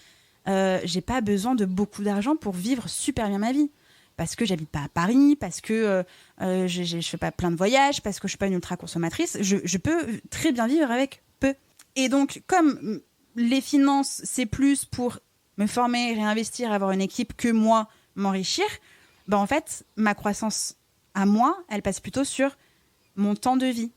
j'ai pas besoin de beaucoup d'argent pour vivre super bien ma vie. parce que j'habite pas à Paris, parce que je fais pas plein de voyages, parce que je suis pas une ultra consommatrice. Je peux très bien vivre avec peu. Et donc, comme les finances, c'est plus pour me former, réinvestir, avoir une équipe que moi, m'enrichir, en fait, ma croissance à moi, elle passe plutôt sur mon temps de vie.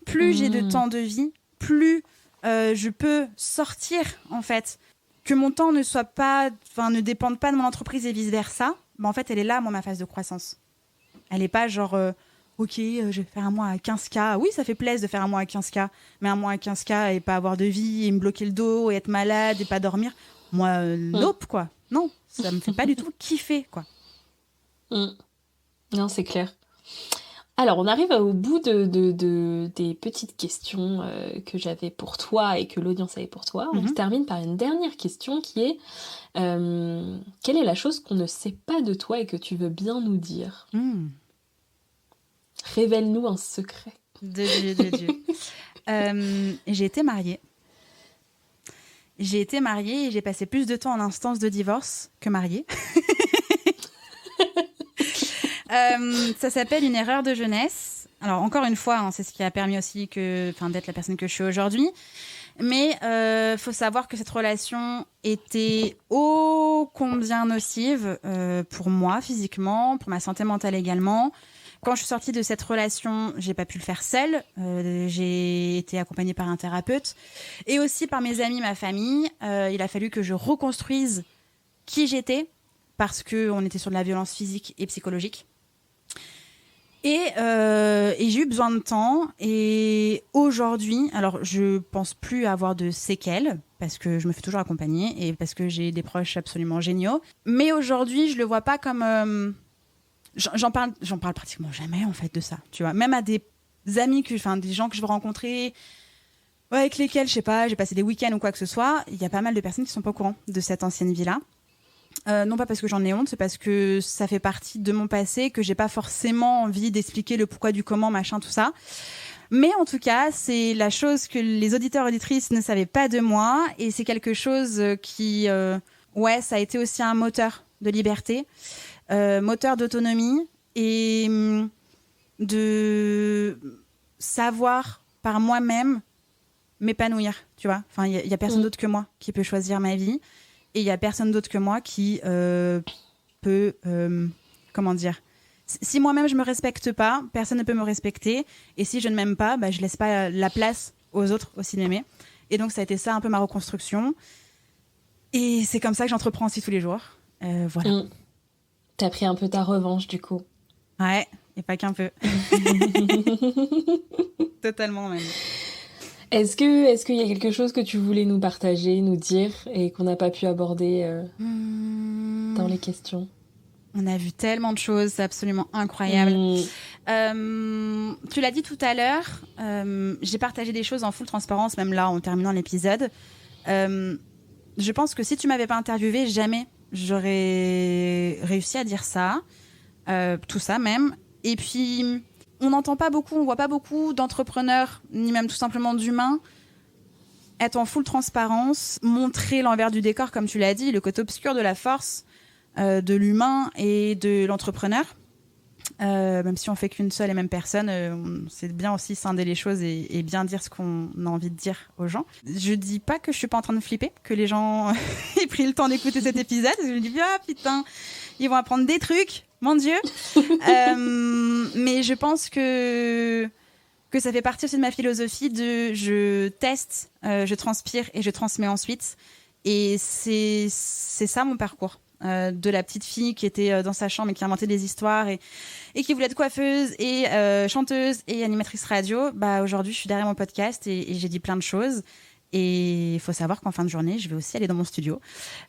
Plus j'ai de temps de vie, plus je peux sortir, en fait. Que mon temps ne dépende pas de mon entreprise et vice-versa, en fait, elle est là, moi, ma phase de croissance. Elle n'est pas genre, ok, je vais faire un mois à 15K. Oui, ça fait plaisir de faire un mois à 15K, mais un mois à 15K et pas avoir de vie, et me bloquer le dos, et être malade, et pas dormir. Moi, nope, quoi. Non, ça me fait pas du tout kiffer, quoi. Non, c'est clair. Alors, on arrive au bout des petites questions que j'avais pour toi et que l'audience avait pour toi. On se termine par une dernière question qui est quelle est la chose qu'on ne sait pas de toi et que tu veux bien nous dire Révèle-nous un secret. De Dieu. J'ai été mariée. Et j'ai passé plus de temps en instance de divorce que mariée. Ça s'appelle une erreur de jeunesse. Alors, encore une fois, c'est ce qui a permis aussi d'être la personne que je suis aujourd'hui. Mais faut savoir que cette relation était ô combien nocive pour moi, physiquement, pour ma santé mentale également. Quand je suis sortie de cette relation, j'ai pas pu le faire seule. J'ai été accompagnée par un thérapeute et aussi par mes amis, ma famille. Il a fallu que je reconstruise qui j'étais parce qu'on était sur de la violence physique et psychologique. Et j'ai eu besoin de temps. Et aujourd'hui, alors je pense plus avoir de séquelles parce que je me fais toujours accompagner et parce que j'ai des proches absolument géniaux. Mais aujourd'hui, je le vois pas comme j'en parle pratiquement jamais en fait de ça. Tu vois, même à des amis des gens que je veux rencontrer, avec lesquels je sais pas, j'ai passé des week-ends ou quoi que ce soit. Il y a pas mal de personnes qui sont pas au courant de cette ancienne vie-là. Non pas parce que j'en ai honte, c'est parce que ça fait partie de mon passé, que j'ai pas forcément envie d'expliquer le pourquoi du comment, machin, tout ça. Mais en tout cas, c'est la chose que les auditeurs et auditrices ne savaient pas de moi, et c'est quelque chose qui, ça a été aussi un moteur de liberté, moteur d'autonomie, et de savoir par moi-même m'épanouir, tu vois. Enfin, il y a personne d'autre que moi qui peut choisir ma vie. Et il n'y a personne d'autre que moi qui peut... comment dire ? Si moi-même, je ne me respecte pas, personne ne peut me respecter. Et si je ne m'aime pas, je ne laisse pas la place aux autres aussi m'aimer. Et donc, ça a été ça un peu ma reconstruction. Et c'est comme ça que j'entreprends aussi tous les jours. Voilà. T'as pris un peu ta revanche, du coup. Ouais, et pas qu'un peu. Totalement, même. Est-ce qu'il y a quelque chose que tu voulais nous partager, nous dire, et qu'on n'a pas pu aborder dans les questions ? On a vu tellement de choses, c'est absolument incroyable. Tu l'as dit tout à l'heure, j'ai partagé des choses en full transparence, même là, en terminant l'épisode. Je pense que si tu m'avais pas interviewée, jamais j'aurais réussi à dire ça, tout ça même. Et puis... on n'entend pas beaucoup, on voit pas beaucoup d'entrepreneurs, ni même tout simplement d'humains, être en full transparence, montrer l'envers du décor, comme tu l'as dit, le côté obscur de la force de l'humain et de l'entrepreneur. Même si on fait qu'une seule et même personne, c'est bien aussi scinder les choses et bien dire ce qu'on a envie de dire aux gens. Je dis pas que je suis pas en train de flipper, que les gens aient pris le temps d'écouter cet épisode. Je me dis, ah putain, ils vont apprendre des trucs. Mon Dieu. Mais je pense que ça fait partie aussi de ma philosophie de je teste, je transpire et je transmets ensuite. Et c'est ça mon parcours. De la petite fille qui était dans sa chambre et qui inventait des histoires et qui voulait être coiffeuse et chanteuse et animatrice radio. Aujourd'hui, je suis derrière mon podcast et j'ai dit plein de choses. Et il faut savoir qu'en fin de journée, je vais aussi aller dans mon studio.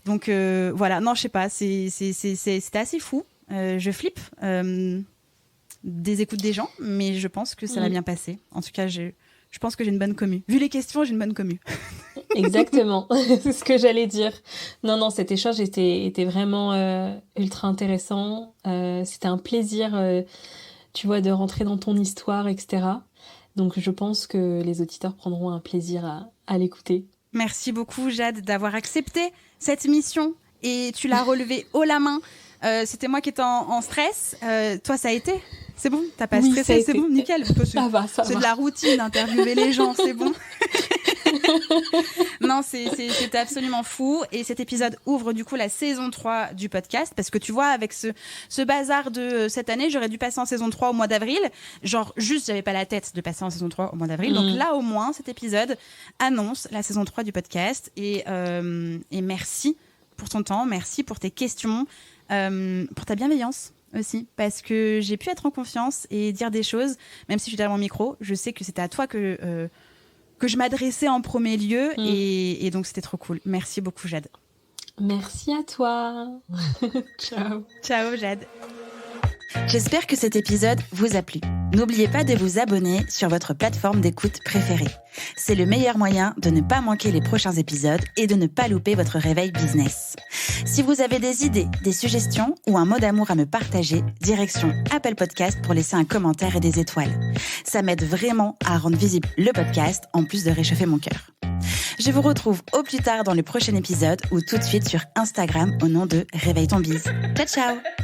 Donc voilà, non, je sais pas, c'était assez fou. Je flippe des écoutes des gens, mais je pense que ça va bien passer. En tout cas, je pense que j'ai une bonne commu. Vu les questions, j'ai une bonne commu. Exactement, c'est ce que j'allais dire. Non, cet échange était vraiment ultra intéressant. C'était un plaisir, tu vois, de rentrer dans ton histoire, etc. Donc je pense que les auditeurs prendront un plaisir à l'écouter. Merci beaucoup, Jade, d'avoir accepté cette mission. Et tu l'as relevée haut la main. C'était moi qui étais en stress. Toi, ça a été ? C'est bon ? T'as pas Oui, stressé ? C'est bon, nickel. Ça va. C'est de la routine, interviewer les gens, c'est bon. Non, c'était absolument fou. Et cet épisode ouvre du coup la saison 3 du podcast. Parce que tu vois, avec ce bazar de cette année, j'aurais dû passer en saison 3 au mois d'avril. Genre, juste, j'avais pas la tête de passer en saison 3 au mois d'avril. Donc là, au moins, cet épisode annonce la saison 3 du podcast. Et merci pour ton temps, merci pour tes questions, pour ta bienveillance aussi, parce que j'ai pu être en confiance et dire des choses, même si je suis derrière mon micro. Je sais que c'était à toi que je m'adressais en premier lieu, et donc c'était trop cool. Merci beaucoup, Jade. Merci à toi. Ciao. Ciao, Jade. J'espère que cet épisode vous a plu. N'oubliez pas de vous abonner sur votre plateforme d'écoute préférée. C'est le meilleur moyen de ne pas manquer les prochains épisodes et de ne pas louper votre réveil business. Si vous avez des idées, des suggestions ou un mot d'amour à me partager, direction Apple Podcast pour laisser un commentaire et des étoiles. Ça m'aide vraiment à rendre visible le podcast en plus de réchauffer mon cœur. Je vous retrouve au plus tard dans le prochain épisode ou tout de suite sur Instagram au nom de Réveille ton bise. Ciao, ciao!